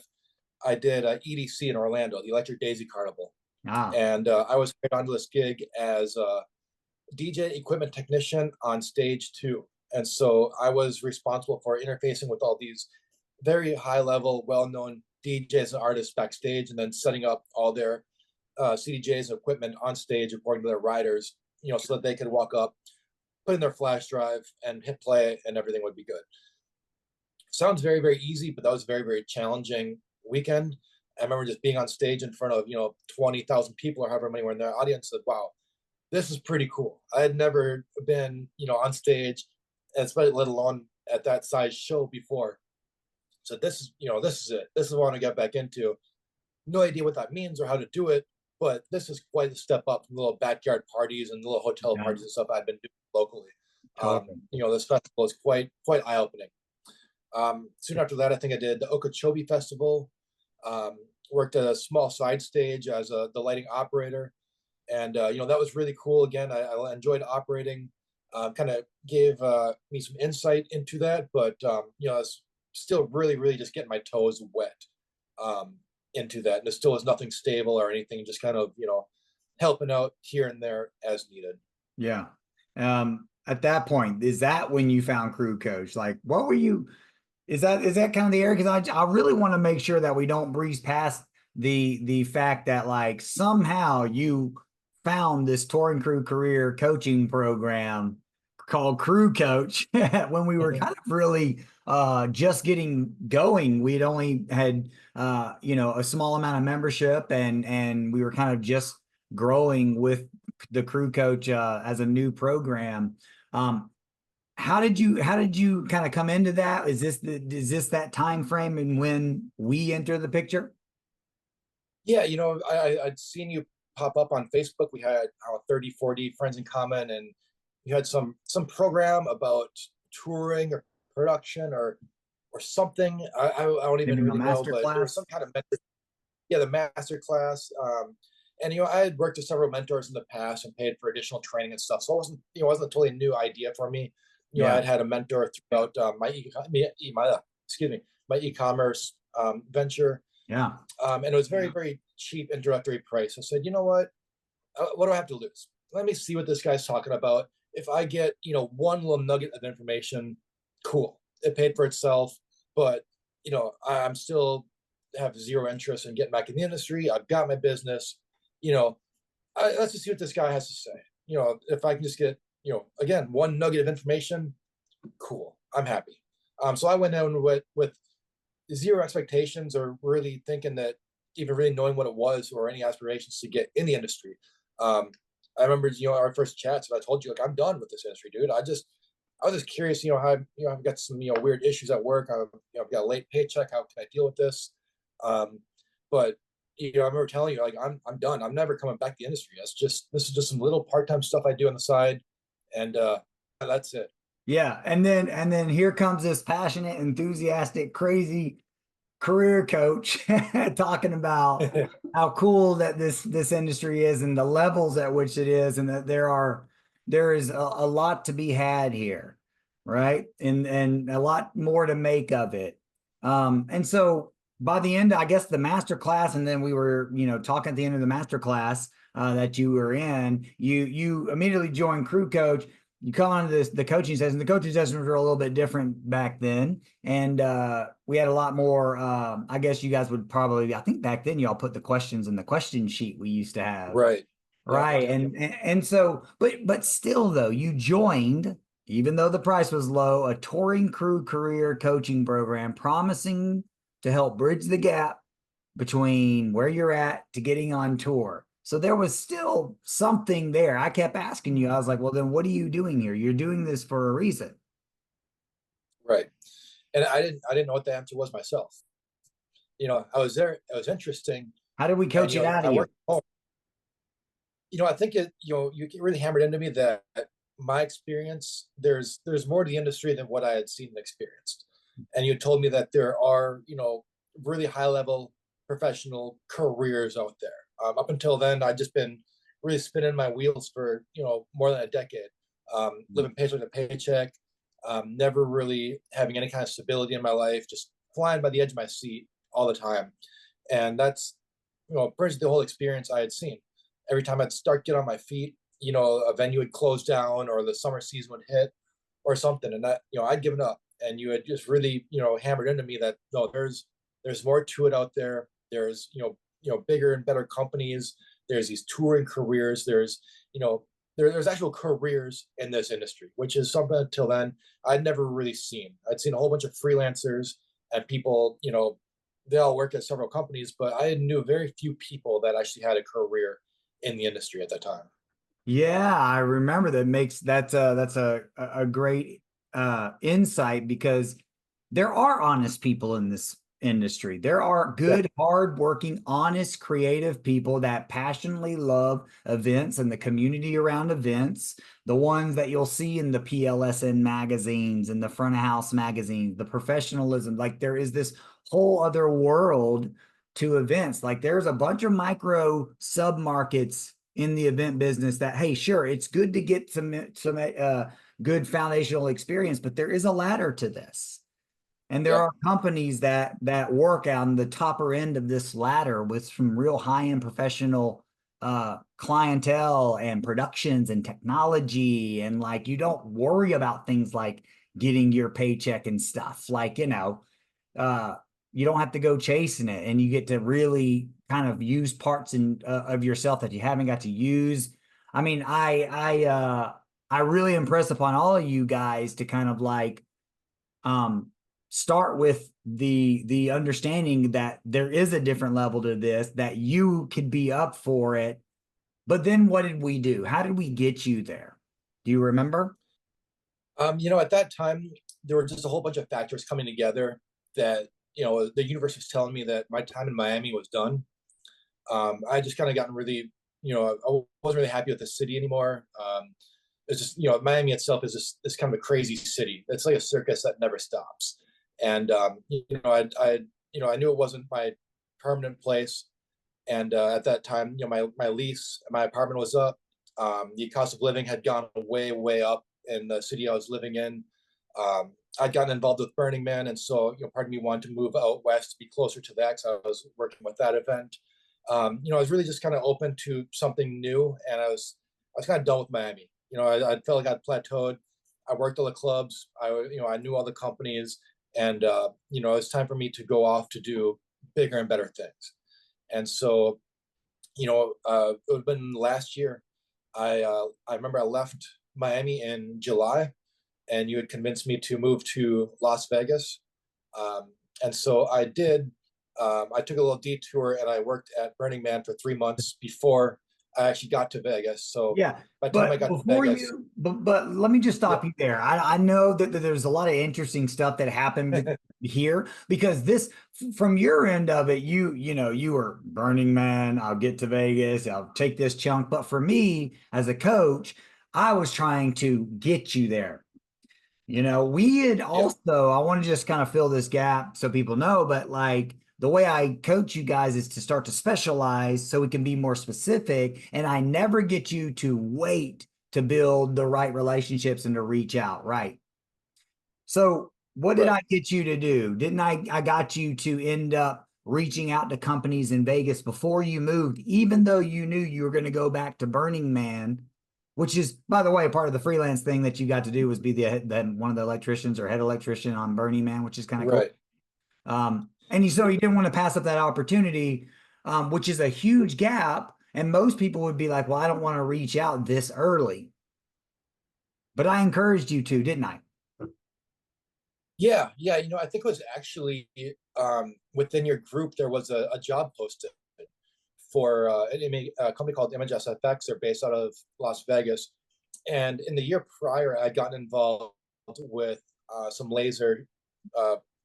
I did EDC in Orlando, the Electric Daisy Carnival. ah, And I was hired onto this gig as a DJ equipment technician on stage two. And so I was responsible for interfacing with all these very high level, well known DJs and artists backstage, and then setting up all their CDJs and equipment on stage according to their riders, so that they could walk up, put in their flash drive, and hit play, and everything would be good. Sounds very, very easy, but that was a very, very challenging weekend. I remember just being on stage in front of 20,000 people or however many were in the audience. Said, wow, this is pretty cool. I had never been, on stage, especially let alone at that size show before. So this is it. This is what I want to get back into. No idea what that means or how to do it, but this is quite a step up from the little backyard parties and little hotel Yeah, parties and stuff I've been doing locally. totally. This festival is quite eye opening. Soon after that, I think I did the Okeechobee Festival. Worked at a small side stage as the lighting operator, and that was really cool. Again, I enjoyed operating. Kind of gave me some insight into that, but it's still really just getting my toes wet into that, and it still is nothing stable or anything. Just kind of helping out here and there as needed. Yeah. At that point, is that when you found Crew Coach? Like, what were you? Is that kind of the area? Because I really want to make sure that we don't breeze past the fact that like somehow you found this touring crew career coaching program called Crew Coach when we were kind of really just getting going. We'd only had a small amount of membership, and we were kind of just growing with the Crew Coach as a new program. Um, how did you kind of come into that? Is this that time frame and when we enter the picture? Yeah, I'd seen you pop up on Facebook. We had 30, 40 friends in common, and you had some program about touring or production or something. I don't even In a really know, master but there was class? some kind of mentor, yeah, the master class. And I had worked with several mentors in the past and paid for additional training and stuff. So it wasn't a totally new idea for me. I Yeah, had a mentor throughout my e-commerce venture, yeah, and it was very cheap introductory price. I said, you know what do I have to lose? Let me see what this guy's talking about. If I get one little nugget of information, cool. It paid for itself, but I'm still have zero interest in getting back in the industry. I've got my business. You know, let's just see what this guy has to say. If I can just get again one nugget of information, cool. I'm happy. So I went in with zero expectations or really thinking that even really knowing what it was or any aspirations to get in the industry. I remember, our first chats, and I told you, like, I'm done with this industry, dude. I was just curious, how, I've got some, weird issues at work. I've got a late paycheck. How can I deal with this? Um, but, I remember telling you, like, I'm done. I'm never coming back to the industry. This is just some little part-time stuff I do on the side. And, that's it. yeah. And then here comes this passionate, enthusiastic, crazy career coach talking about how cool that this industry is and the levels at which it is, and that there is a lot to be had here, right? And a lot more to make of it. And so by the end, I guess the master class, and then we were, talking at the end of the master class that you were in, you immediately joined Crew Coach. You come on to the coaching session. The coaching sessions were a little bit different back then, and we had a lot more. I guess you guys would probably. I think back then y'all put the questions in the question sheet we used to have, Right. Yep. right? And so, but still though, you joined, even though the price was low, a touring crew career coaching program, promising to help bridge the gap between where you're at to getting on tour. So there was still something there. I kept asking you, I was like, well, then what are you doing here? You're doing this for a reason. Right. And I didn't know what the answer was myself. I was there. It was interesting. How did we And, coach it out I of you? worked at home. I think you get really hammered into me that my experience, there's more to the industry than what I had seen and experienced. And you told me that there are, really high level professional careers out there. Up until then, I'd just been really spinning my wheels for, more than a decade, living paycheck to paycheck, never really having any kind of stability in my life, just flying by the edge of my seat all the time. And that's, brings the whole experience I had seen. Every time I'd start get on my feet, a venue would close down or the summer season would hit or something. And that, I'd given up, and you had just really, hammered into me that no, there's more to it out there. There's, bigger and better companies. There's these touring careers. There's, there's actual careers in this industry, which is something until then I'd never really seen. I'd seen a whole bunch of freelancers and people, they all work at several companies, but I knew very few people that actually had a career in the industry at that time. Yeah, I remember that. Makes that's a great insight, because there are honest people in this industry. There are Yeah, good, hardworking, honest, creative people that passionately love events and the community around events. The ones that you'll see in the PLSN magazines and the front of house magazines, the professionalism. Like, there is this whole other world to events. Like, there's a bunch of micro sub markets in the event business that, hey, sure, it's good to get some good foundational experience, but there is a ladder to this. And there yeah, are companies that work on the topper end of this ladder with some real high-end professional clientele and productions and technology. And like, you don't worry about things like getting your paycheck and stuff. Like, uh, you don't have to go chasing it, and you get to really kind of use parts of yourself that you haven't got to use. I mean, I really impress upon all of you guys to kind of like um start with the understanding that there is a different level to this, that you could be up for it. But then what did we do? How did we get you there? Do you remember? at that time there were just a whole bunch of factors coming together that the universe was telling me that my time in Miami was done. I just kind of gotten really, I wasn't really happy with the city anymore. It's just, Miami itself is just this kind of a crazy city. It's like a circus that never stops. And I knew it wasn't my permanent place. And at that time, my lease, my apartment was up. The cost of living had gone way, way up in the city I was living in. I'd gotten involved with Burning Man, and so part of me wanted to move out west to be closer to that, because I was working with that event. I was really just kind of open to something new, and I was kind of done with Miami. I felt like I'd plateaued. I worked all the clubs. I knew all the companies, and it was time for me to go off to do bigger and better things. And so, it would have been last year. I remember I left Miami in July, and you had convinced me to move to Las Vegas. And so I did. I took a little detour and I worked at Burning Man for 3 months before I actually got to Vegas. So Yeah, by the time I but got to before Vegas, you, but let me just yeah, stop you there. I know that there's a lot of interesting stuff that happened here, because this, from your end of it, you were Burning Man. I'll get to Vegas. I'll take this chunk. But for me as a coach, I was trying to get you there. We had yeah, also, I want to just kind of fill this gap so people know, but like, the way I coach you guys is to start to specialize so we can be more specific. And I never get you to wait to build the right relationships and to reach out. Right. So what did right. I get you to do? Didn't I got you to end up reaching out to companies in Vegas before you moved, even though you knew you were going to go back to Burning Man, which is, by the way, part of the freelance thing that you got to do was be the one of the electricians or head electrician on Burning Man, which is kind of cool. Right. And so you didn't want to pass up that opportunity, which is a huge gap. And most people would be like, well, I don't want to reach out this early. But I encouraged you to, didn't I? Yeah, yeah. I think it was actually within your group there was a job posted for a company called Image SFX. They're based out of Las Vegas, and in the year prior, I'd gotten involved with some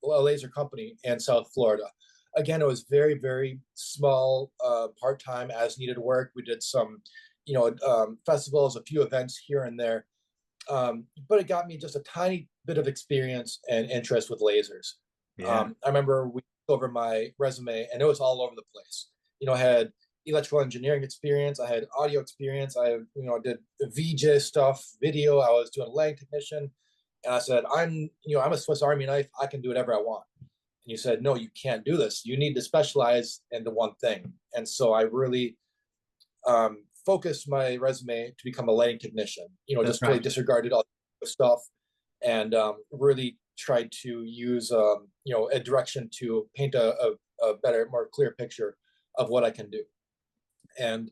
a laser company in South Florida. Again, it was very, very small, part-time, as needed work. We did some, festivals, a few events here and there, but it got me just a tiny bit of experience and interest with lasers. Yeah. I remember we looked over my resume, and it was all over the place. I had electrical engineering experience, I had audio experience, I did VJ stuff, video. I was doing lighting technician, and I said, I'm a Swiss Army knife. I can do whatever I want. And you said, no, you can't do this. You need to specialize in the one thing. And so I really focused my resume to become a lighting technician. That's Just really right. disregarded all the stuff, and really tried to use a direction to paint a better, more clear picture of what I can do. And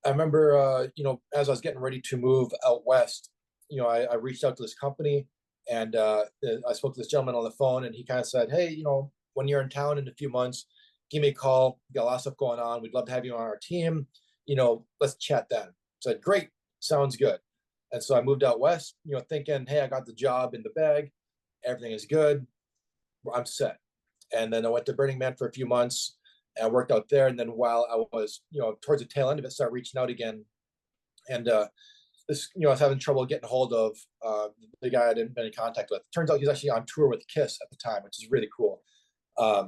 I remember, as I was getting ready to move out west, I reached out to this company, and I spoke to this gentleman on the phone, and he kind of said, hey, when you're in town in a few months, give me a call. We got a lot of stuff going on. We'd love to have you on our team. Let's chat then. I said, great. sounds good. And so I moved out west, thinking, hey, I got the job in the bag, everything is good, I'm set. And then I went to Burning Man for a few months and I worked out there. And then while I was, towards the tail end of it, started reaching out again. And I was having trouble getting hold of the guy I didn't been in contact with. Turns out he's actually on tour with Kiss at the time, which is really cool. I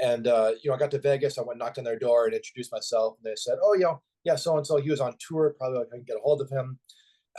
got to Vegas. I went, knocked on their door and introduced myself. And they said, oh, yeah, so-and-so, he was on tour. Probably I couldn't get a hold of him.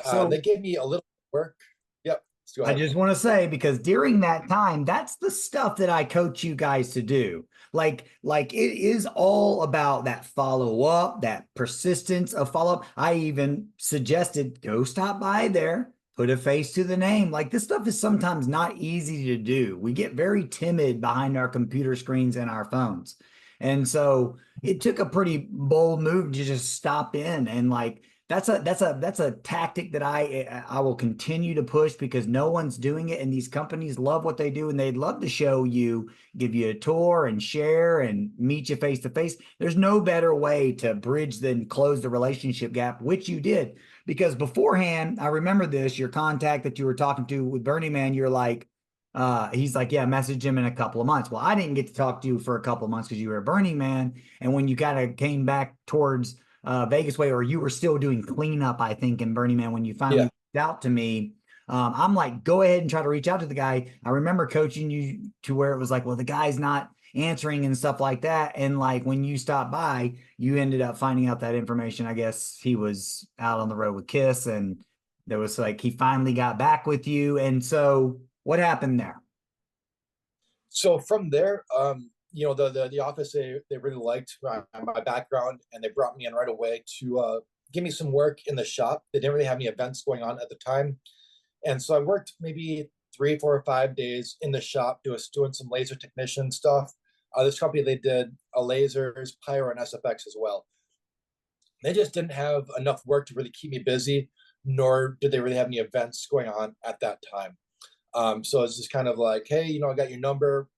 So they gave me a little work. Yep. Go I ahead. just want to say, because during that time, that's the stuff that I coach you guys to do. Like it is all about that follow up, that persistence of follow up. I even suggested go stop by there, put a face to the name. Like this stuff is sometimes not easy to do. We get very timid behind our computer screens and our phones. And so it took a pretty bold move to just stop in and like that's a tactic that I will continue to push because no one's doing it, and these companies love what they do, and they'd love to show you, give you a tour, and share, and meet you face to face. There's no better way to bridge than close the relationship gap, which you did. Because beforehand, I remember this, your contact that you were talking to with Burning Man, you're like, he's like, yeah, message him in a couple of months. Well, I didn't get to talk to you for a couple of months because you were a Burning Man, and when you kind of came back towards Vegas way, or you were still doing cleanup, I think, in Burning Man when you finally Yeah. reached out to me. I'm like, go ahead and try to reach out to the guy. I remember coaching you to where it was like, well, the guy's not answering and stuff like that. And like when you stopped by, you ended up finding out that information. I guess he was out on the road with Kiss, and there was like he finally got back with you. And so what happened there? So from there, the office, they really liked my background, and they brought me in right away to give me some work in the shop. They didn't really have any events going on at the time, and so I worked maybe 3, 4, or 5 days in the shop doing some laser technician stuff. This company, they did a lasers, pyro, and SFX as well. They just didn't have enough work to really keep me busy, nor did they really have any events going on at that time. So it's just kind of like, hey, I got your number.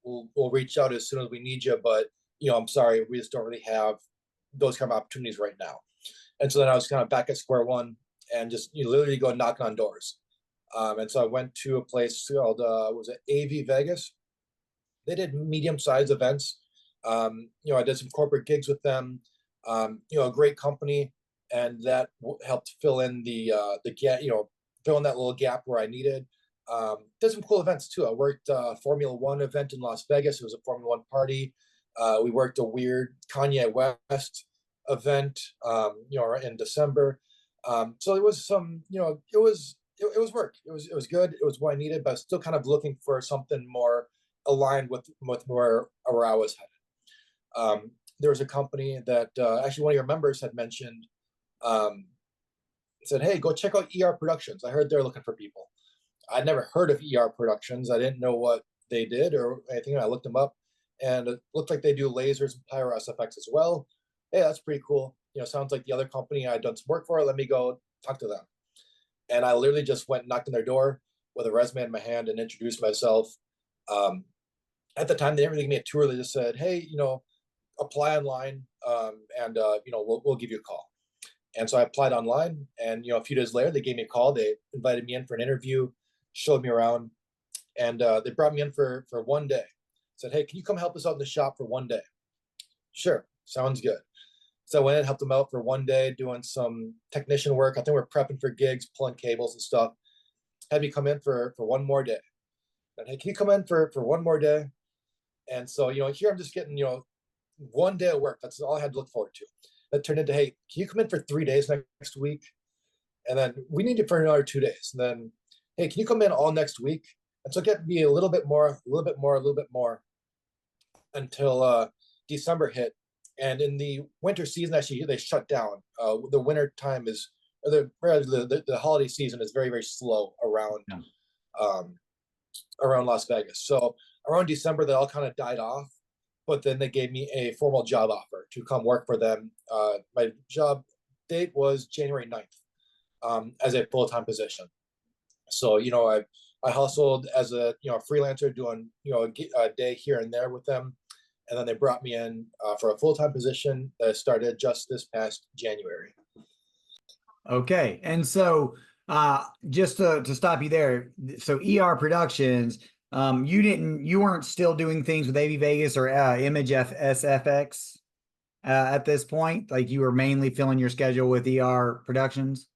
We'll reach out as soon as we need you, but I'm sorry, we just don't really have those kind of opportunities right now. And so then I was kind of back at square one and just literally go knocking on doors. And so I went to a place called was it AV Vegas? They did medium-sized events. I did some corporate gigs with them. A great company, and that helped fill in the gap, fill in that little gap where I needed. Did some cool events too. I worked Formula One event in Las Vegas. It was a Formula One party. We worked a weird Kanye West event, in December. So it was some, it was work. It was good. It was what I needed, but I was still kind of looking for something more aligned with where I was headed. There was a company that actually one of your members had mentioned, said, hey, go check out ER Productions. I heard they're looking for people. I'd never heard of ER Productions. I didn't know what they did or anything. I looked them up, and it looked like they do lasers and pyro SFX as well. Hey, that's pretty cool. Sounds like the other company I'd done some work for. Let me go talk to them. And I literally just went and knocked on their door with a resume in my hand and introduced myself. At the time, they didn't really give me a tour. They just said, hey, apply online, and we'll give you a call. And so I applied online, and a few days later, they gave me a call. They invited me in for an interview, showed me around, and they brought me in for one day. Said, hey, can you come help us out in the shop for one day? Sure, sounds good. So I went and helped them out for one day doing some technician work. I think we're prepping for gigs, pulling cables and stuff. Had me come in for one more day. And hey, can you come in for one more day? And so, here I'm just getting, one day of work. That's all I had to look forward to. That turned into, hey, can you come in for 3 days next week? And then we need you for another 2 days. And then, hey, can you come in all next week? And so get me a little bit more until December hit. And in the winter season, actually, they shut down. The winter time is, or the holiday season is very, very slow around around Las Vegas. So around December, that all kind of died off. But then they gave me a formal job offer to come work for them. My job date was January 9th as a full-time position. So, I hustled as a, freelancer doing, a day here and there with them. And then they brought me in for a full-time position that started just this past January. Okay. And so just to stop you there, so ER Productions, you weren't still doing things with AV Vegas or Image SFX at this point? Like you were mainly filling your schedule with ER Productions?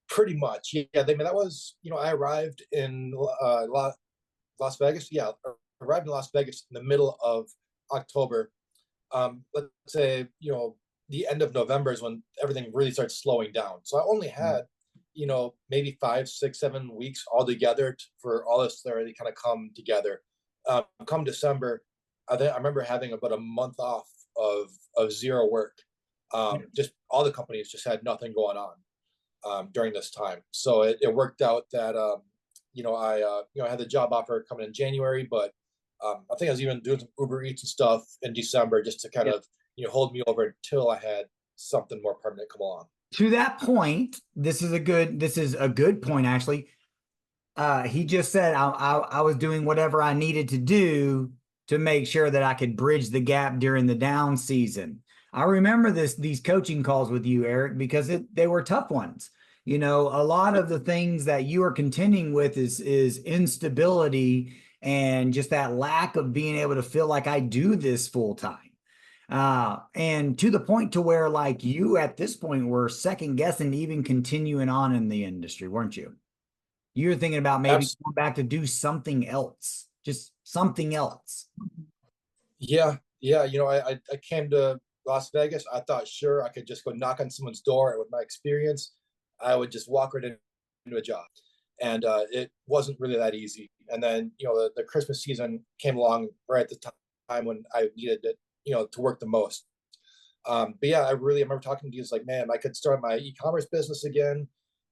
Pretty much, yeah. That was, I arrived in Las Vegas. Yeah, arrived in Las Vegas in the middle of October. Let's say, the end of November is when everything really starts slowing down. So I only had, maybe 5, 6, 7 weeks altogether for all this to already kind of come together. Come December, I remember having about a month off of zero work. Just all the companies just had nothing going on during this time. So it worked out that I had the job offer coming in January, but I think I was even doing some Uber Eats and stuff in December just to kind of hold me over until I had something more permanent come along. To that point, this is a good point actually. He just said I was doing whatever I needed to do to make sure that I could bridge the gap during the down season. I remember these coaching calls with you, Erik, because they were tough ones. You know, a lot of the things that you are contending with is instability and just that lack of being able to feel like I do this full time. And to the point to where like you at this point were second guessing even continuing on in the industry, weren't you? You were thinking about maybe Absolutely. going back to do something else, just something else. Yeah. I came to Las Vegas. I thought sure I could just go knock on someone's door, and with my experience, I would just walk right into a job. And it wasn't really that easy. And then the Christmas season came along right at the time when I needed it, to work the most. But yeah, I remember talking to you. It's like, man, I could start my e-commerce business again.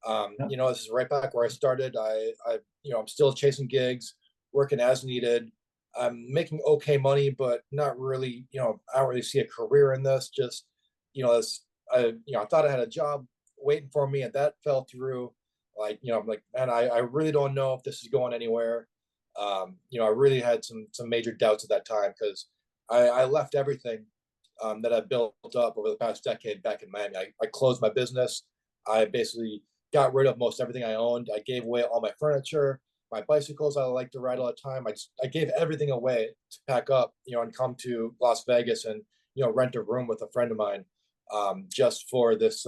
Yep. This is right back where I started. I'm still chasing gigs, working as needed. I'm making okay money, but not really, I don't really see a career in this. Just, I thought I had a job waiting for me, and that fell through. Like, I'm like, man, I really don't know if this is going anywhere. I really had some major doubts at that time because I left everything that I built up over the past decade back in Miami. I closed my business. I basically got rid of most everything I owned. I gave away all my furniture, my bicycles I like to ride all the time. I gave everything away to pack up, and come to Las Vegas and rent a room with a friend of mine, just for this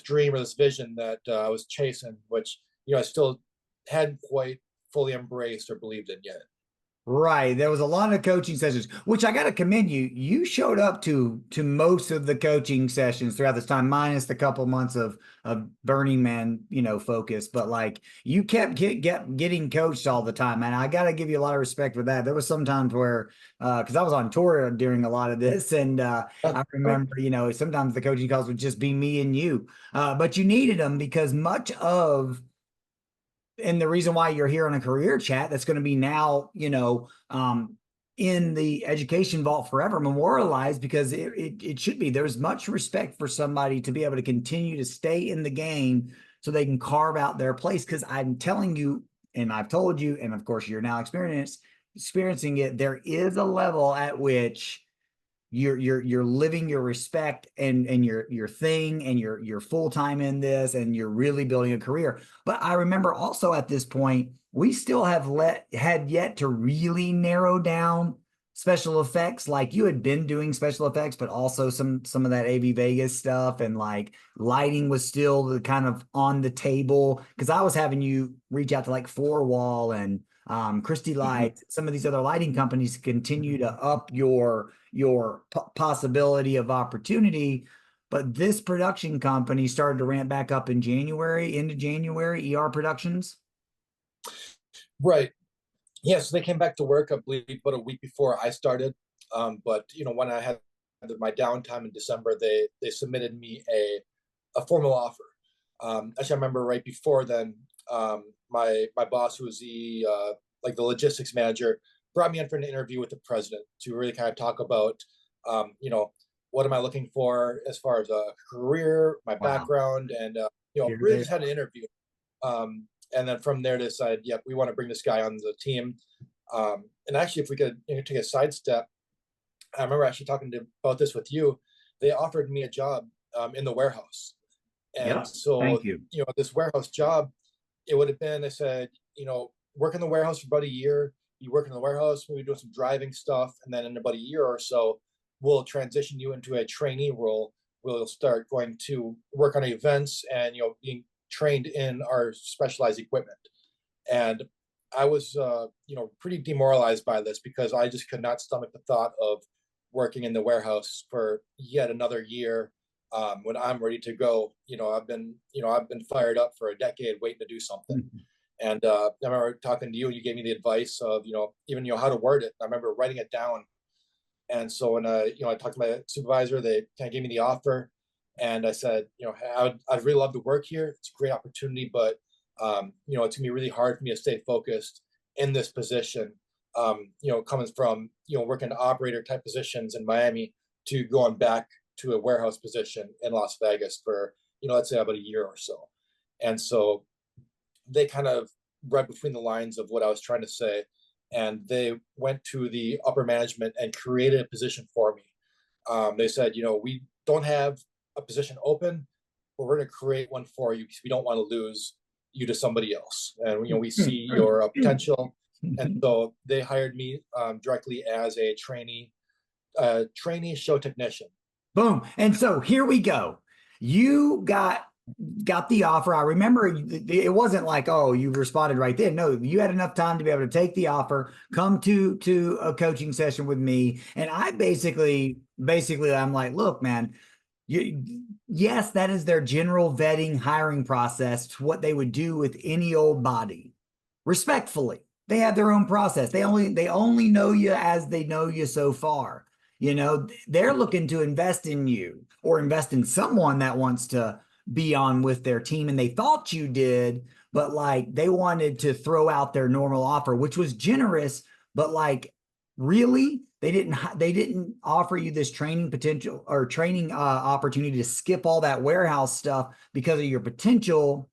dream or this vision that I was chasing, which I still hadn't quite fully embraced or believed in yet. Right. There was a lot of coaching sessions, which I got to commend you. You showed up to most of the coaching sessions throughout this time, minus the couple months of Burning Man, focus. But like you kept getting coached all the time, and I got to give you a lot of respect for that. There was some times where, because I was on tour during a lot of this, and I remember, sometimes the coaching calls would just be me and you, but you needed them because much of and the reason why you're here on a career chat that's going to be now, in the education vault forever memorialized because it should be. There's much respect for somebody to be able to continue to stay in the game so they can carve out their place. Because I'm telling you, and I've told you, and of course you're now experiencing it, there is a level at which you're living your respect and your thing and you're full-time in this and you're really building a career. But I remember also at this point we still had yet to really narrow down special effects. Like you had been doing special effects but also some of that AV Vegas stuff, and like lighting was still the kind of on the table because I was having you reach out to like Four Wall and Christy Light, some of these other lighting companies to continue to up your possibility of opportunity. But this production company started to ramp back up in January, into January, ER Productions. Right. Yeah, so they came back to work, I believe, about a week before I started. But when I had my downtime in December, they submitted me a formal offer. Actually, I remember right before then, my boss, who was the logistics manager, brought me in for an interview with the president to really kind of talk about, what am I looking for as far as a career, my Wow. background, and really just had an interview. And then from there, decided, yep, we want to bring this guy on the team. And actually, if we could take a sidestep, I remember actually talking about this with you. They offered me a job in the warehouse. And Yep. so, Thank you. this warehouse job, it would have been, they said, work in the warehouse for about a year. You work in the warehouse, maybe doing some driving stuff. And then in about a year or so, we'll transition you into a trainee role. We'll start going to work on events and, being trained in our specialized equipment. And I was, pretty demoralized by this because I just could not stomach the thought of working in the warehouse for yet another year. When I'm ready to go, I've been fired up for a decade waiting to do something. And I remember talking to you, and you gave me the advice of, even, how to word it. I remember writing it down. And so when I talked to my supervisor, they kind of gave me the offer, and I said, I'd really love to work here. It's a great opportunity, but it's gonna be really hard for me to stay focused in this position. Coming from working operator type positions in Miami to going back to a warehouse position in Las Vegas for let's say about a year or so. And so they kind of read between the lines of what I was trying to say, and they went to the upper management and created a position for me. They said, we don't have a position open, but we're going to create one for you because we don't want to lose you to somebody else. And, we see your potential. And so they hired me directly as a trainee show technician. Boom. And so here we go. You got the offer. I remember it wasn't like, oh, you responded right then. No, you had enough time to be able to take the offer, come to a coaching session with me. And I basically, I'm like, look, man, yes, that is their general vetting hiring process. It's what they would do with any old body. Respectfully, they have their own process. They only know you as they know you so far. They're looking to invest in you or invest in someone that wants to be on with their team, and they thought you did, but like they wanted to throw out their normal offer, which was generous, but like really they didn't offer you this training potential or training opportunity to skip all that warehouse stuff because of your potential.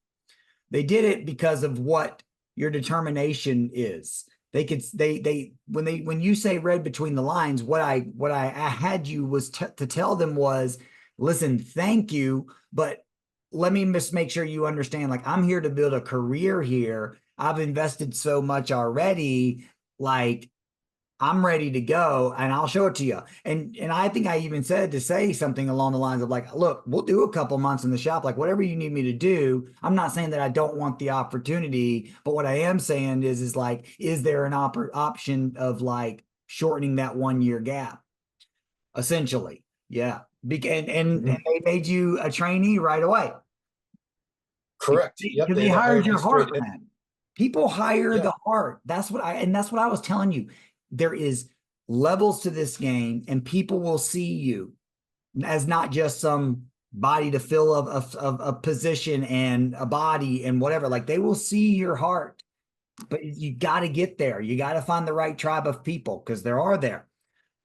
They did it because of what your determination is. When you say read between the lines, what I had you was to tell them was, listen, thank you, but let me just make sure you understand, like, I'm here to build a career here. I've invested so much already. Like, I'm ready to go and I'll show it to you. And I think I even said to say something along the lines of like, look, we'll do a couple months in the shop, like whatever you need me to do. I'm not saying that I don't want the opportunity, but what I am saying is like, is there an option of like shortening that 1 year gap? Essentially. Yeah. And they made you a trainee right away. Correct. Yep. Because they They hired hired me your straight heart, in. man. People hire Yeah. the heart. That's what I was telling you. There is levels to this game, and people will see you as not just some body to fill a position and a body and whatever. Like they will see your heart, but you got to get there. You got to find the right tribe of people because there are there.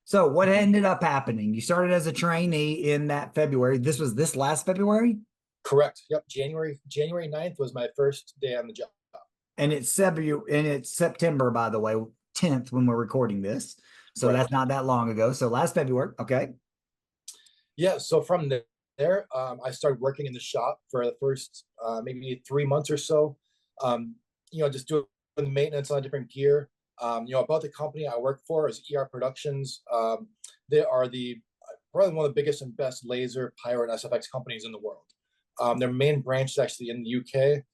So what ended up happening? You started as a trainee in that February. This was this last February? Correct. Yep. January 9th was my first day on the job. And it's September, by the way, 10th when we're recording this. So Right. that's not that long ago. So last February. Okay. Yeah. So from there, I started working in the shop for the first maybe 3 months or so. Just doing maintenance on different gear. About the company I work for is ER Productions. They are probably one of the biggest and best laser pirate SFX companies in the world. Their main branch is actually in the UK,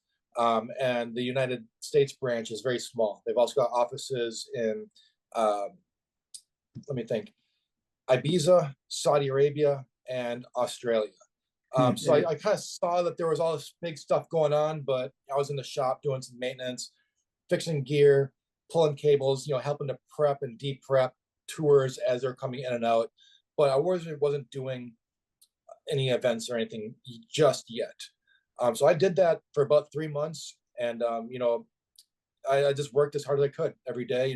and the United States branch is very small. They've also got offices in, let me think, Ibiza, Saudi Arabia, and Australia. So I kind of saw that there was all this big stuff going on, but I was in the shop doing some maintenance, fixing gear, pulling cables, helping to prep and de-prep tours as they're coming in and out. But I wasn't doing any events or anything just yet. So I did that for about 3 months, and I just worked as hard as I could every day.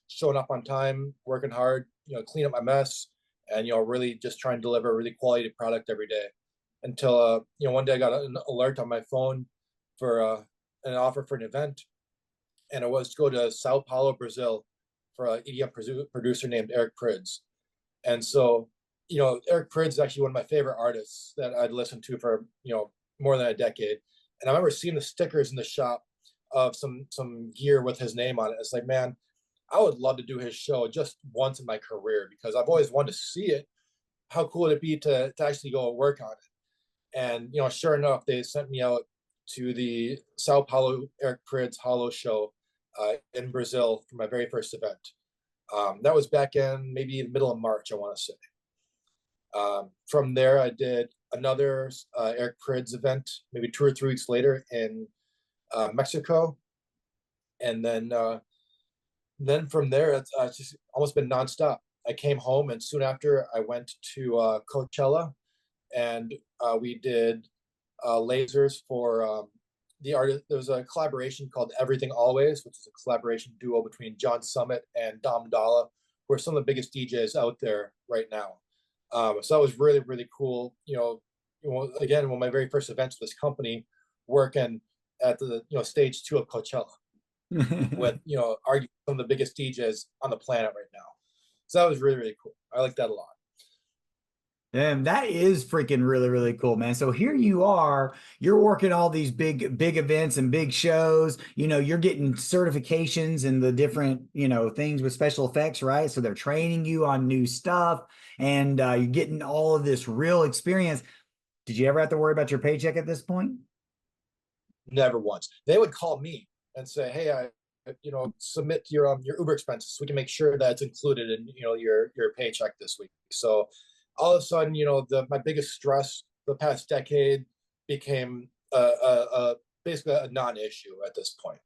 Showing up on time, working hard, clean up my mess, and really just trying to deliver a really quality product every day. Until one day I got an alert on my phone for an offer for an event, and it was to go to Sao Paulo, Brazil, for an EDM producer named Erik Strand. And so, Erik Strand is actually one of my favorite artists that I'd listened to for more than a decade. And I remember seeing the stickers in the shop of some gear with his name on it. It's like, man, I would love to do his show just once in my career because I've always wanted to see it. How cool would it be to actually go work on it? And sure enough, they sent me out to the Sao Paulo Erik Strand Hollow show in Brazil for my very first event. That was back in maybe the middle of March, I want to say. From there, I did another Erik Strand event, maybe 2 or 3 weeks later in Mexico, and then from there, it's just almost been nonstop. I came home, and soon after, I went to Coachella, and we did lasers for the artist. There was a collaboration called Everything Always, which is a collaboration duo between John Summit and Dom Dalla, who are some of the biggest DJs out there right now. So that was really, really cool. Again, one of my very first events with this company, working at the stage 2 of Coachella with arguably some of the biggest DJs on the planet right now. So that was really, really cool. I like that a lot. And that is freaking really, really cool, man. So here you are, you're working all these big, big events and big shows. You're getting certifications and the different, things with special effects, right? So they're training you on new stuff and you're getting all of this real experience. Did you ever have to worry about your paycheck at this point? Never once. They would call me and say, "Hey, submit your Uber expenses so we can make sure that it's included in your paycheck this week." So all of a sudden, my biggest stress the past decade became basically a non-issue at this point.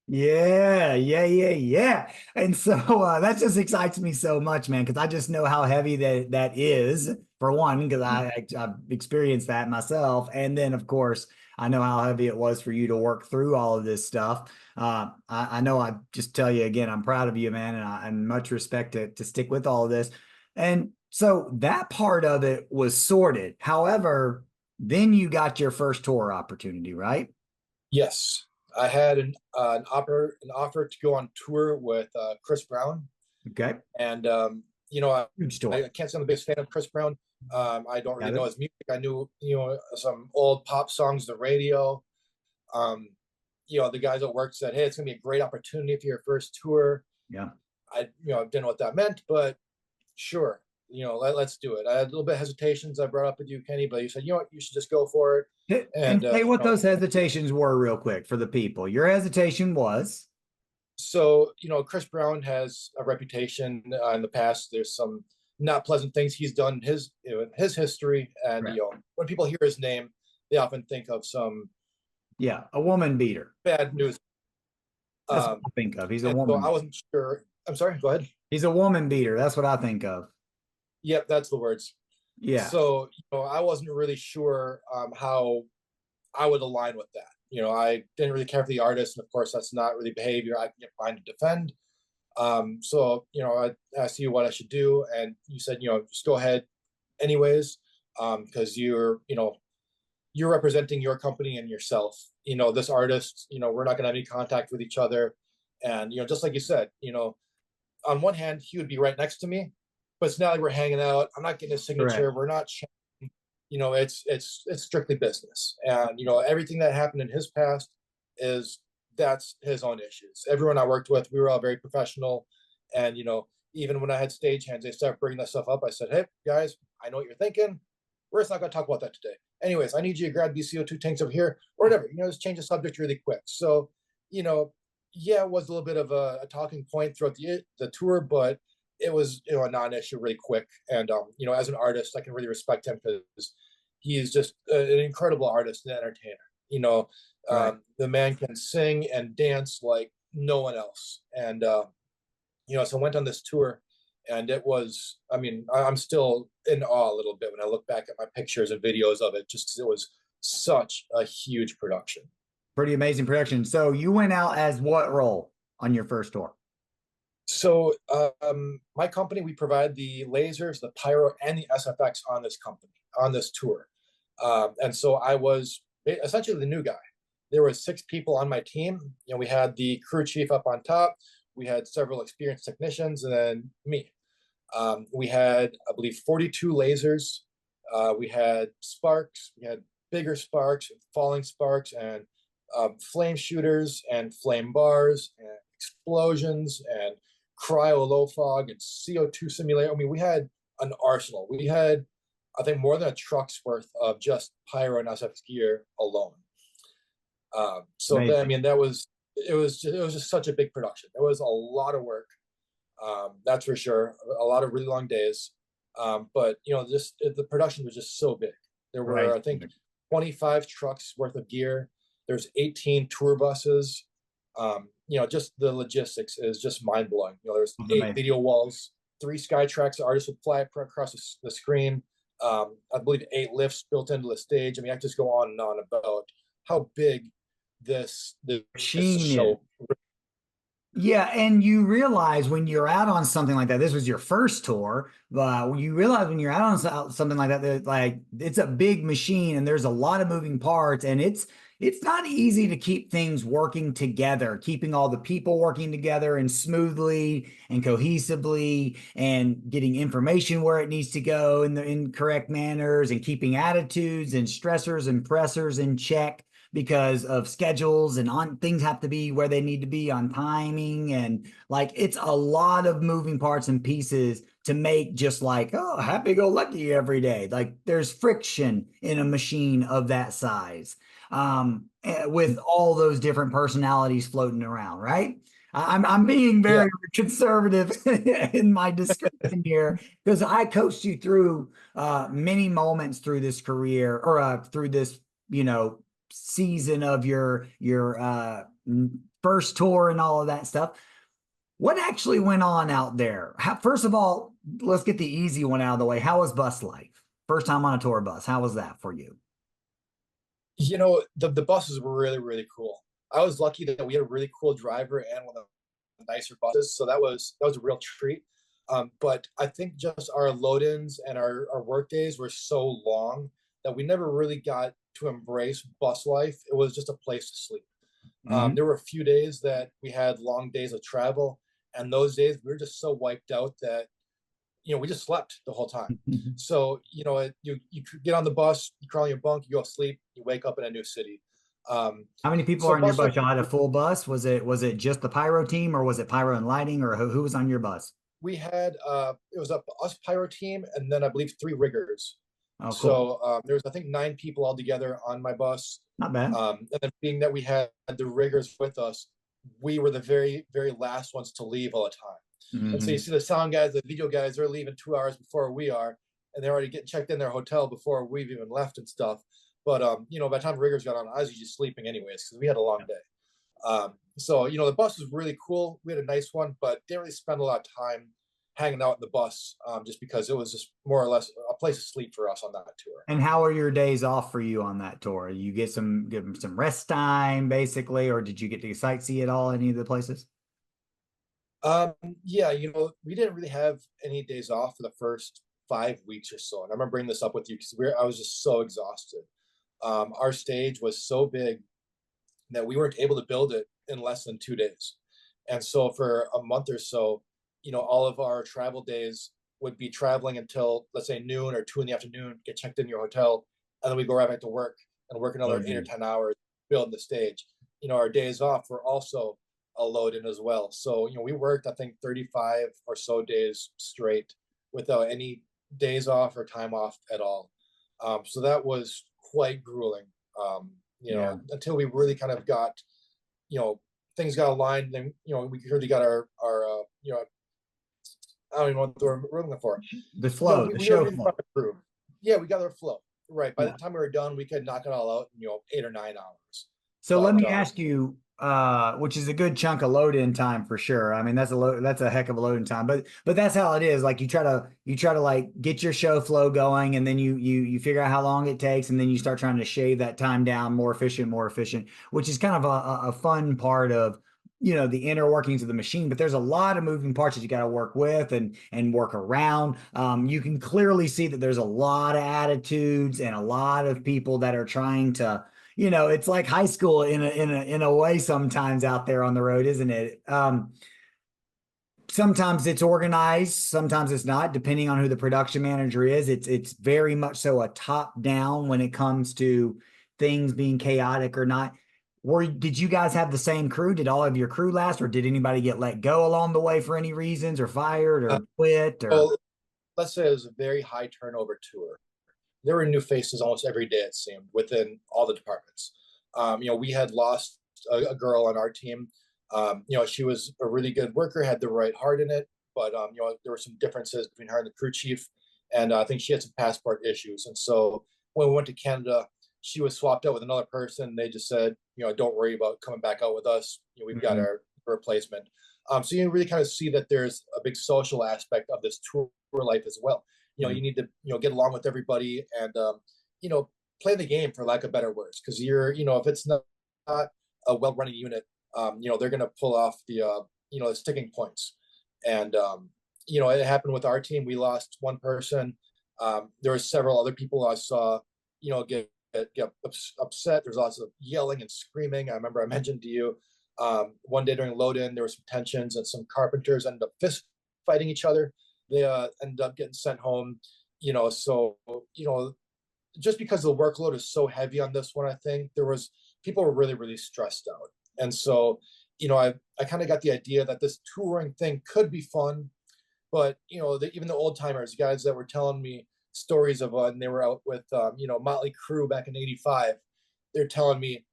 Yeah, yeah, yeah, yeah. And so that just excites me so much, man, because I just know how heavy that is, for one, because I've experienced that myself. And then, of course, I know how heavy it was for you to work through all of this stuff. I know I just tell you again, I'm proud of you, man, and much respect to stick with all of this. And so that part of it was sorted. However, then you got your first tour opportunity, right? Yes, I had an offer to go on tour with Chris Brown, Okay. and Huge tour. I can't say I'm the biggest fan of Chris Brown. I don't really Got know it. his music. I knew some old pop songs, the radio. Um, the guys at work said, "Hey, it's gonna be a great opportunity for your first tour." Yeah. I didn't know what that meant, but sure, let's do it. I had a little bit of hesitations. I brought up with you, Kenny, but you said, what, you should just go for it. And And say what those hesitations were real quick for the people. Your hesitation was. so Chris Brown has a reputation in the past. There's some not pleasant things he's done in his history, and Right. When people hear his name, they often think of some Yeah, a woman beater. bad news. That's what I think of. He's a And so woman. I wasn't sure. I'm sorry. Go ahead. He's a woman beater. That's what I think of. Yep, that's the words. Yeah. So I wasn't really sure how I would align with that. I didn't really care for the artist, and of course, that's not really behavior I can get behind to defend. So I asked you what I should do, and you said just go ahead, anyways, because you're representing your company and yourself. This artist, we're not going to have any contact with each other, and just like you said, on one hand, he would be right next to me, but it's not like we're hanging out. I'm not getting a signature. Correct. We're not. It's strictly business, and everything that happened in his past that's his own issues. Everyone I worked with, we were all very professional, and even when I had stagehands, they started bringing that stuff up. I said, "Hey guys, I know what you're thinking. We're just not going to talk about that today. Anyways, I need you to grab these CO2 tanks over here, or whatever. Just change the subject really quick." So, yeah, it was a little bit of a talking point throughout the tour, but it was a non-issue really quick. And as an artist, I can really respect him because he's just an incredible artist and entertainer. Right. The man can sing and dance like no one else. And so I went on this tour, and it was, I'm still in awe a little bit when I look back at my pictures and videos of it, just because it was such a huge production. Pretty amazing production. So you went out as what role on your first tour? So my company, we provide the lasers, the pyro, and the SFX on this tour. And so I was essentially the new guy. There were 6 people on my team. We had the crew chief up on top. We had several experienced technicians, and then me. We had, I believe, 42 lasers. We had sparks. We had bigger sparks, falling sparks, and flame shooters and flame bars and explosions and cryo low fog and CO2 simulator. I mean, we had an arsenal. We had, I think, more than a truck's worth of just pyro and SFX gear alone. So then, I Amazing. mean, it was just such a big production. It was a lot of work. That's for sure. A lot of really long days. But just the production was just so big. There were, Right. I think, 25 trucks worth of gear. There's 18 tour buses. Just the logistics is just mind blowing. There's That's 8 amazing. video walls, 3 sky tracks. The artists would fly across the screen. I believe 8 lifts built into the stage. I mean, I just go on and on about how big this Machine is. show. Yeah, and you realize when you're out on something like that, this was your first tour, you realize when you're out on something like that, like it's a big machine and there's a lot of moving parts, and it's not easy to keep things working together, keeping all the people working together and smoothly and cohesively, and getting information where it needs to go in correct manners, and keeping attitudes and stressors and pressers in check because of schedules, and on things have to be where they need to be on timing, and like it's a lot of moving parts and pieces to make just like, oh, happy go lucky every day. Like there's friction in a machine of that size, with all those different personalities floating around, right? I'm being Yeah, very conservative in my description here, because I coached you through many moments through this career, or through this, you know, season of your first tour and all of that stuff. What actually went on out there? First of all, let's get the easy one out of the way. How was bus life? First time on a tour bus. How was that for you? the buses were really, really cool. I was lucky that we had a really cool driver and one of the nicer buses, so that was a real treat. But I think just our load-ins and our work days were so long that we never really got to embrace bus life. It was just a place to sleep. Mhm. There were a few days that we had long days of travel, and those days we were just so wiped out that we just slept the whole time. So you get on the bus, you crawl in your bunk, you go to sleep, you wake up in a new city. How many people So are on your bus life, bus? Y'all had a full bus? Was it just the pyro team, or was it pyro and lighting, or who was on your bus? we had it was us pyro team, and then I believe 3 riggers. Oh, cool. So there was, I think, 9 people altogether on my bus. Not bad. And then being that we had the riggers with us, we were the very, very last ones to leave all the time. And so you Hmm. see the sound guys, the video guys, they're leaving 2 hours before we are, and they're already getting checked in their hotel before we've even left and stuff. But by the time riggers got on, I was usually sleeping anyways because we had a long day. So the bus was really cool. We had a nice one, but didn't really spend a lot of time hanging out in the bus, just because it was just more or less a place to sleep for us on that tour. And how are your days off for you on that tour? You give them some rest time basically, or did you get to sightsee at all any of the places? Um, yeah, we didn't really have any days off for the first 5 weeks or so. And I remember bringing this up with you because I was just so exhausted. Our stage was so big that we weren't able to build it in less than 2 days. And so for a month or so, all of our travel days would be traveling until, let's say, noon or 2 in the afternoon, get checked in your hotel, and then we go right back to work and work Oh, another 8 or 10 hours building the stage. Our days off were also a load in as well. So, we worked, I think, 35 or so days straight without any days off or time off at all. So that was quite grueling. yeah. Until we really kind of got, things got aligned. Then, we really got our I don't even know what we're looking for. The flow, the We were show really flow. improved. Yeah, we got our flow. Right. By the Yeah. time we were done, we could knock it all out in, 8 or 9 hours. So let But me ask you, which is a good chunk of load in time for sure. I mean, that's a heck of a loading time, but that's how it is. Like you try to like get your show flow going, and then you figure out how long it takes, and then you start trying to shave that time down, more efficient, which is kind of a fun part of the inner workings of the machine. But there's a lot of moving parts that you got to work with and work around. You can clearly see that there's a lot of attitudes and a lot of people that are trying to, it's like high school in a way sometimes out there on the road, isn't it? sometimes it's organized, sometimes it's not, depending on who the production manager is. It's very much so a top down when it comes to things being chaotic or not. Did you guys have the same crew? Did all of your crew last, or did anybody get let go along the way for any reasons, or fired, Uh, or quit, or? well, let's say it was a very high turnover tour. There were new faces almost every day, it seemed, within all the departments. We had lost a girl on our team. She was a really good worker, had the right heart in it, but there were some differences between her and the crew chief, and I think she had some passport issues. And so when we went to Canada, she was swapped out with another person. They just said, don't worry about coming back out with us. We've got Mhm. our replacement. So you really kind of see that there's a big social aspect of this tour life as well. Mhm. You need to get along with everybody and play the game, for lack of better words, because if it's not a well-running unit, they're going to pull off the sticking points. And it happened with our team. We lost one person. There were several other people I saw get upset. There's lots of yelling and screaming. I remember I mentioned to you one day during load in, there were some tensions and some carpenters ended up fist fighting each other. They ended up getting sent home. So just because the workload is so heavy on this one, I think people were really, really stressed out. And so, I kind of got the idea that this touring thing could be fun, but even the old timers, guys that were telling me stories of when they were out with Motley Crue back in '85, they're telling me,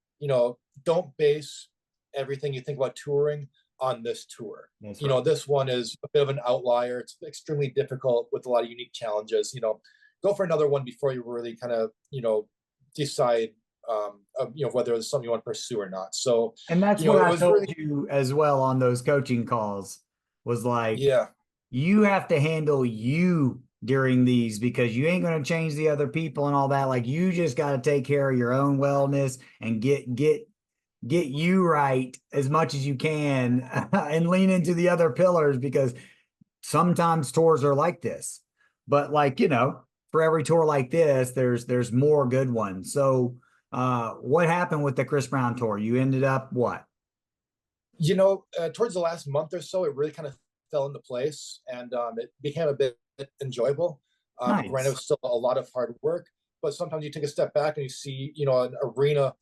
don't base everything you think about touring on this tour. That's right. This one is a bit of an outlier. It's extremely difficult with a lot of unique challenges. Go for another one before you really kind of decide whether it's something you want to pursue or not. So And that's what it I was told really, you as well on those coaching calls, was like, yeah. you have to handle you during these, because you ain't going to change the other people and all that. Like, you just got to take care of your own wellness and get you right as much as you can and lean into the other pillars, because sometimes tours are like this. But like, for every tour like this, there's more good ones. So what happened with the Chris Brown tour? You ended up what? Towards the last month or so, it really kind of fell into place, and it became a bit enjoyable. Granted, it Nice. was still a lot of hard work, but sometimes you take a step back and you see, an arena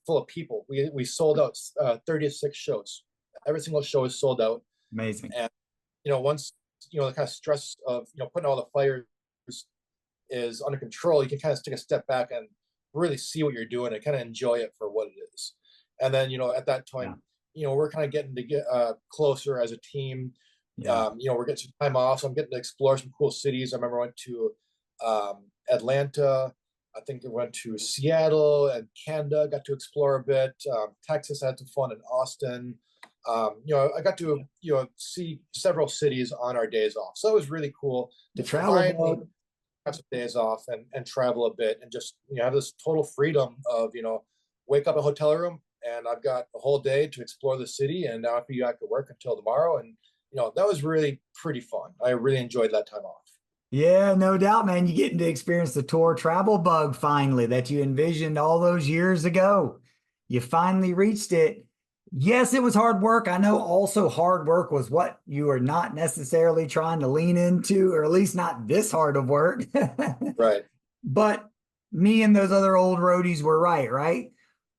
full of people. We sold out 36 shows. Every single show is sold out, Amazing. and once the kind of stress of putting all the fires is under control, you can kind of take a step back and really see what you're doing and kind of enjoy it for what it is. And then at that Yeah. time, we're kind of getting to get closer as a team. Yeah. We're getting some time off, so I'm getting to explore some cool cities. I remember I went to Atlanta. I think I went to Seattle and Canada. Got to explore a bit. Texas, I had some fun in Austin. I got to see several cities on our days off, so it was really cool The to travel finally bug. have some days off and travel a bit and just have this total freedom of wake up in a hotel room and I've got a whole day to explore the city, and now I can be back to work until tomorrow. And that was really pretty fun. I really enjoyed that time off. Yeah, no doubt, man. You getting to experience the tour travel bug finally that you envisioned all those years ago. You finally reached it. Yes, it was hard work. I know also hard work was what you were not necessarily trying to lean into, or at least not this hard of work. Right. But me and those other old roadies were right, right?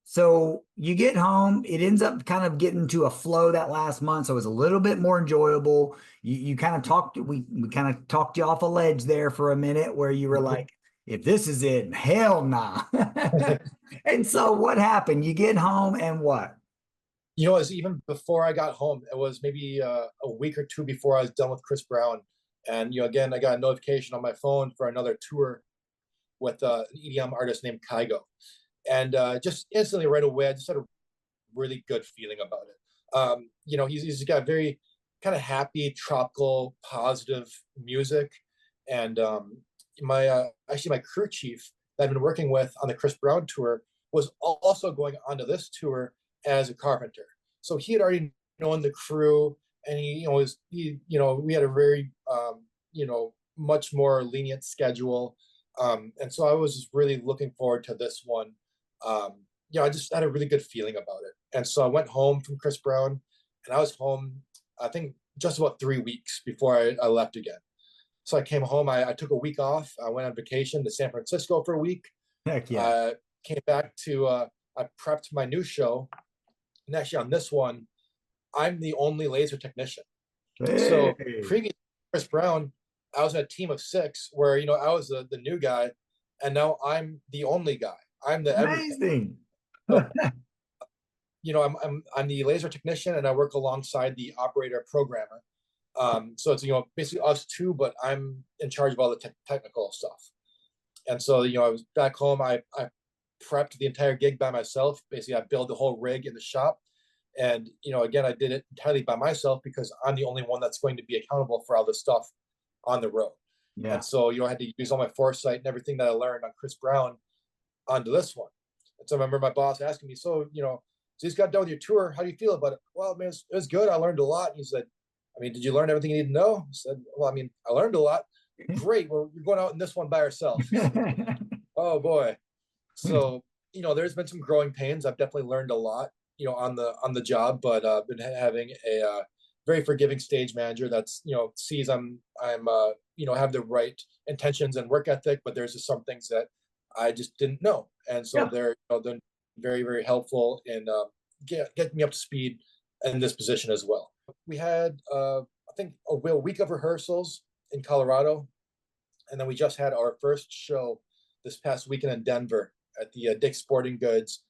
So you get home, it ends up kind of getting to a flow that last month. So it was a little bit more enjoyable. You kind of we kind of talked you off a ledge there for a minute where you were like, if this is it, hell nah. And so what happened? You get home and what? It was even before I got home. It was maybe a week or two before I was done with Chris Brown. And, again, I got a notification on my phone for another tour with an EDM artist named Kygo. And just instantly right away, I just had a really good feeling about it. He's got very kind of happy, tropical, positive music. And my crew chief that I've been working with on the Chris Brown tour was also going onto this tour as a carpenter. So he had already known the crew, and we had a very much more lenient schedule. And so I was really looking forward to this one. I just had a really good feeling about it. And so I went home from Chris Brown, and I was home, I think just about 3 weeks before I left again. So I came home. I took a week off. I went on vacation to San Francisco for a week. Heck yeah. Came back to, I prepped my new show. And actually on this one, I'm the only laser technician. So Hey, previous to Chris Brown, I was in a team of 6 where, I was the new guy, and now I'm the only guy. I'm the everything. amazing. So, I'm the laser technician, and I work alongside the operator programmer. So it's, basically us two, but I'm in charge of all the technical stuff. And so, I was back home. I prepped the entire gig by myself. Basically, I built the whole rig in the shop. And, again, I did it entirely by myself because I'm the only one that's going to be accountable for all this stuff on the road. Yeah. And so, I had to use all my foresight and everything that I learned on Chris Brown onto this one. And so I remember my boss asking me, so just got done with your tour. How do you feel about it? Well, man, it was good. I learned a lot. And he said, I mean, did you learn everything you need to know? I said, well, I mean, I learned a lot. Great. Well, you're going out in this one by yourself. Oh boy. So, there's been some growing pains. I've definitely learned a lot, on the job, but been having a very forgiving stage manager that's, sees I'm have the right intentions and work ethic, but there's just some things that I just didn't know. And so Yeah. they're very, very helpful in getting me up to speed in this position as well. We had, I think, a week of rehearsals in Colorado. And then we just had our first show this past weekend in Denver at the Dick's Sporting Goods,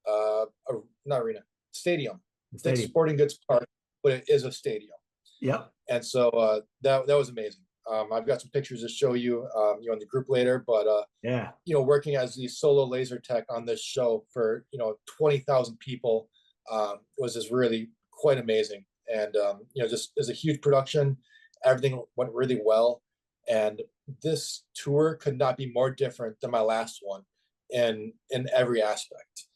not arena, stadium. Dick's Sporting Goods Park, but it is a stadium. Yep. And so that was amazing. I've got some pictures to show you, in the group later, but yeah, working as the solo laser tech on this show for 20,000 people was just really quite amazing. And just as a huge production, everything went really well. And this tour could not be more different than my last one in every aspect.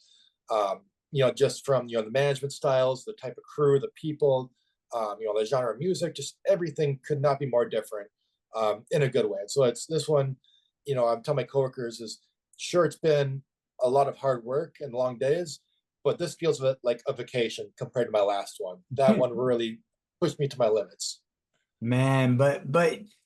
Just from the management styles, the type of crew, the people, the genre of music, just everything could not be more different in a good way. So it's this one, I'm telling my coworkers is sure it's been a lot of hard work and long days, but this feels like a vacation compared to my last one. That one really pushed me to my limits. man. But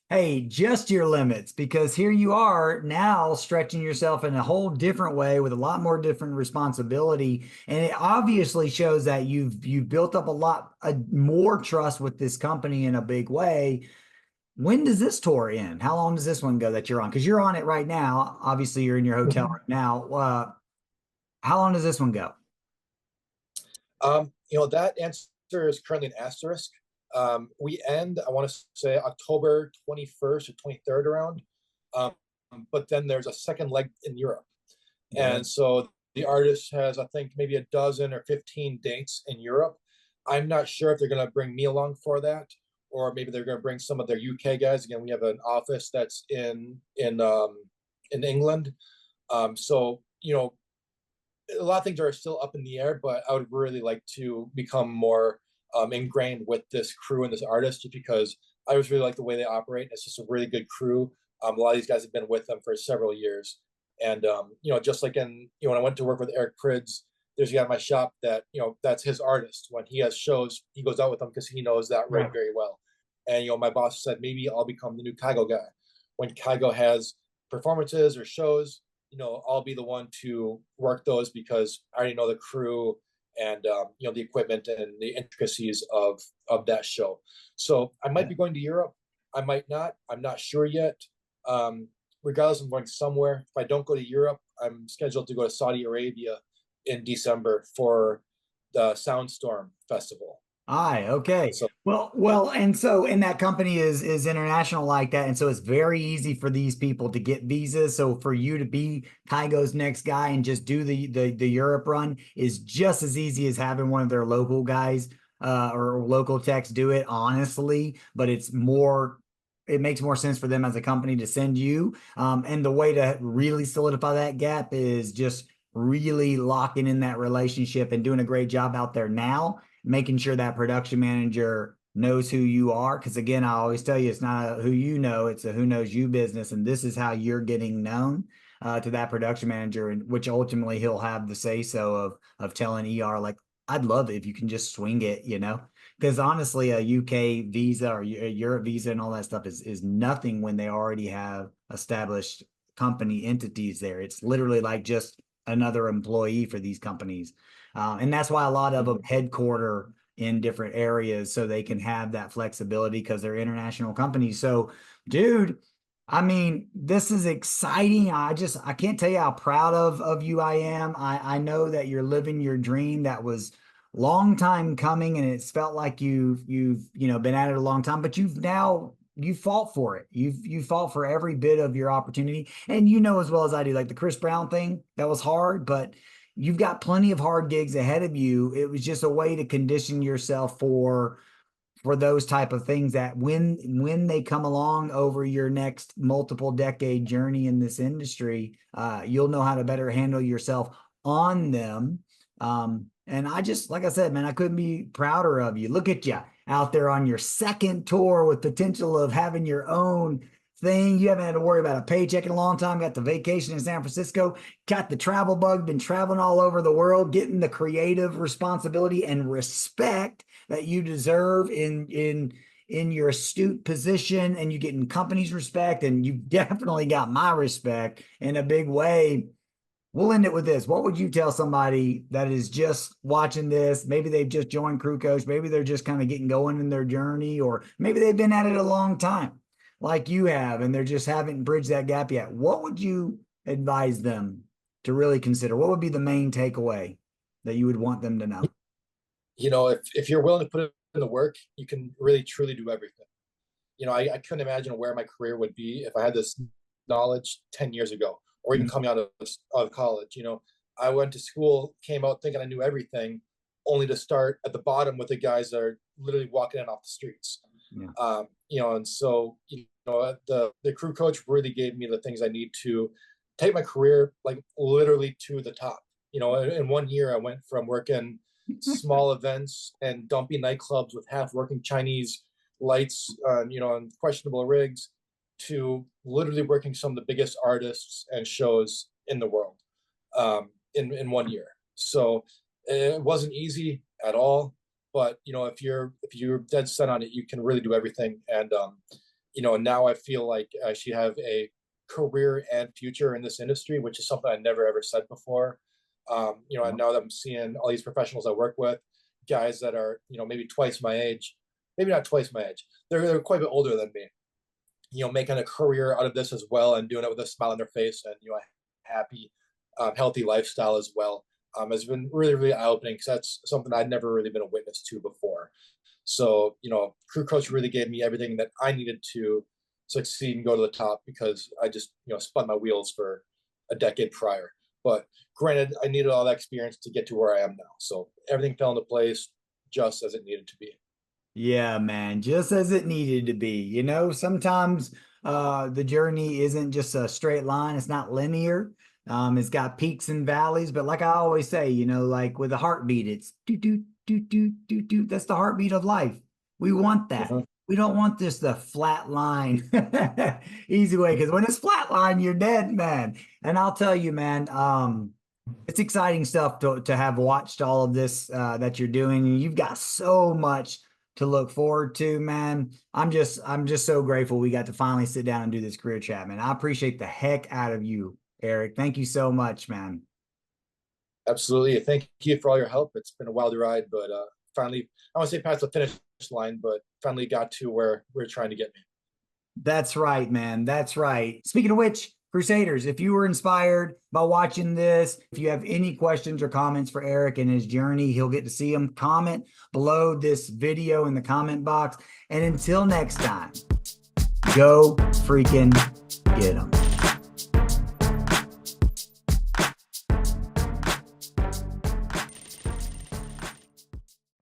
hey, just your limits, because here you are now stretching yourself in a whole different way with a lot more different responsibility, and it obviously shows that you've built up a lot more trust with this company in a big way. When does this tour end? How long does this one go that you're on? Because you're on it right now. Obviously, you're in your hotel right now. How long does this one go? That answer is currently an asterisk. We end, I want to say, October 21st or 23rd around. But then there's a second leg in Europe. Yeah. And so the artist has, I think, maybe a dozen or 15 dates in Europe. I'm not sure if they're going to bring me along for that, or maybe they're going to bring some of their UK guys. Again, we have an office that's in England. So, a lot of things are still up in the air, but I would really like to become more ingrained with this crew and this artist, just because I just really like the way they operate. It's just a really good crew. A lot of these guys have been with them for several years. And, just like when I went to work with Eric Prids, there's a guy in my shop that, that's his artist. When he has shows, he goes out with them because he knows that rig very well. And, my boss said, maybe I'll become the new Kygo guy. When Kygo has performances or shows, I'll be the one to work those because I already know the crew and, the equipment and the intricacies of that show. So I might be going to Europe. I might not. I'm not sure yet. Regardless, I'm going somewhere. If I don't go to Europe, I'm scheduled to go to Saudi Arabia in December for the Soundstorm Festival. Aye, okay. So, well, and that company is international like that, and so it's very easy for these people to get visas. So for you to be Kygo's next guy and just do the Europe run is just as easy as having one of their local guys or local techs do it, honestly. But it makes more sense for them as a company to send you. And the way to really solidify that gap is just really locking in that relationship and doing a great job out there now, making sure that production manager knows who you are. Because again, I always tell you, it's not a who you know, it's a who knows you business. And this is how you're getting known to that production manager, and which ultimately he'll have the say so of telling ER, like, I'd love it if you can just swing it, Because honestly, a UK visa or a Europe visa and all that stuff is nothing when they already have established company entities there. It's literally like just another employee for these companies. And that's why a lot of them headquarter in different areas so they can have that flexibility because they're international companies. So, dude, I mean, this is exciting. I can't tell you how proud of you I am. I know that you're living your dream that was long time coming, and it's felt like you've been at it a long time, but you fought for it. You fought for every bit of your opportunity. And you know as well as I do, like the Chris Brown thing, that was hard, but you've got plenty of hard gigs ahead of you. It was just a way to condition yourself for those type of things that when they come along over your next multiple decade journey in this industry, you'll know how to better handle yourself on them. And like I said, man, I couldn't be prouder of you. Look at you out there on your second tour with potential of having your own thing. You haven't had to worry about a paycheck in a long time. Got the vacation in San Francisco, got the travel bug, been traveling all over the world, getting the creative responsibility and respect that you deserve in your astute position, and you getting companies respect, and you definitely got my respect in a big way. We'll end it with this. What would you tell somebody that is just watching this? Maybe they've just joined Crew Coach. Maybe they're just kind of getting going in their journey, or maybe they've been at it a long time like you have, and they're just haven't bridged that gap yet. What would you advise them to really consider? What would be the main takeaway that you would want them to know? If you're willing to put in the work, you can really truly do everything. I couldn't imagine where my career would be if I had this knowledge 10 years ago, or even coming out of college. I went to school, came out thinking I knew everything, only to start at the bottom with the guys that are literally walking in off the streets. Yeah. And so, the Crew Coach really gave me the things I need to take my career, like literally to the top. In 1 year, I went from working small events and dumpy nightclubs with half working Chinese lights, on questionable rigs, to literally working some of the biggest artists and shows in the world in 1 year. So it wasn't easy at all, but if you're dead set on it, you can really do everything. And now I feel like I actually have a career and future in this industry, which is something I never ever said before. And now that I'm seeing all these professionals I work with, guys that are maybe twice my age, maybe not twice my age, they're quite a bit older than me, making a career out of this as well, and doing it with a smile on their face, and a happy, healthy lifestyle as well, has been really, really eye-opening, because that's something I'd never really been a witness to before. So Crew Coach really gave me everything that I needed to succeed and go to the top, because I just spun my wheels for a decade prior. But granted, I needed all that experience to get to where I am now. So everything fell into place just as it needed to be. Yeah, man, just as it needed to be. Sometimes the journey isn't just a straight line. It's not linear. It's got peaks and valleys, but like I always say, like with a heartbeat, it's do do do do do do. That's the heartbeat of life. We want that. We don't want this the flat line easy way, because when it's flat line, you're dead, man. And I'll tell you, man, it's exciting stuff to have watched all of this that you're doing. And you've got so much to look forward to, man. I'm just so grateful we got to finally sit down and do this career chat, man. I appreciate the heck out of you, Erik. Thank you so much, man. Absolutely. Thank you for all your help. It's been a wild ride, but finally, I want to say past the finish line, but finally got to where we're trying to get me. That's right, man. That's right. Speaking of which, Crusaders, if you were inspired by watching this, if you have any questions or comments for Erik and his journey, he'll get to see them. Comment below this video in the comment box. And until next time, go freaking get them.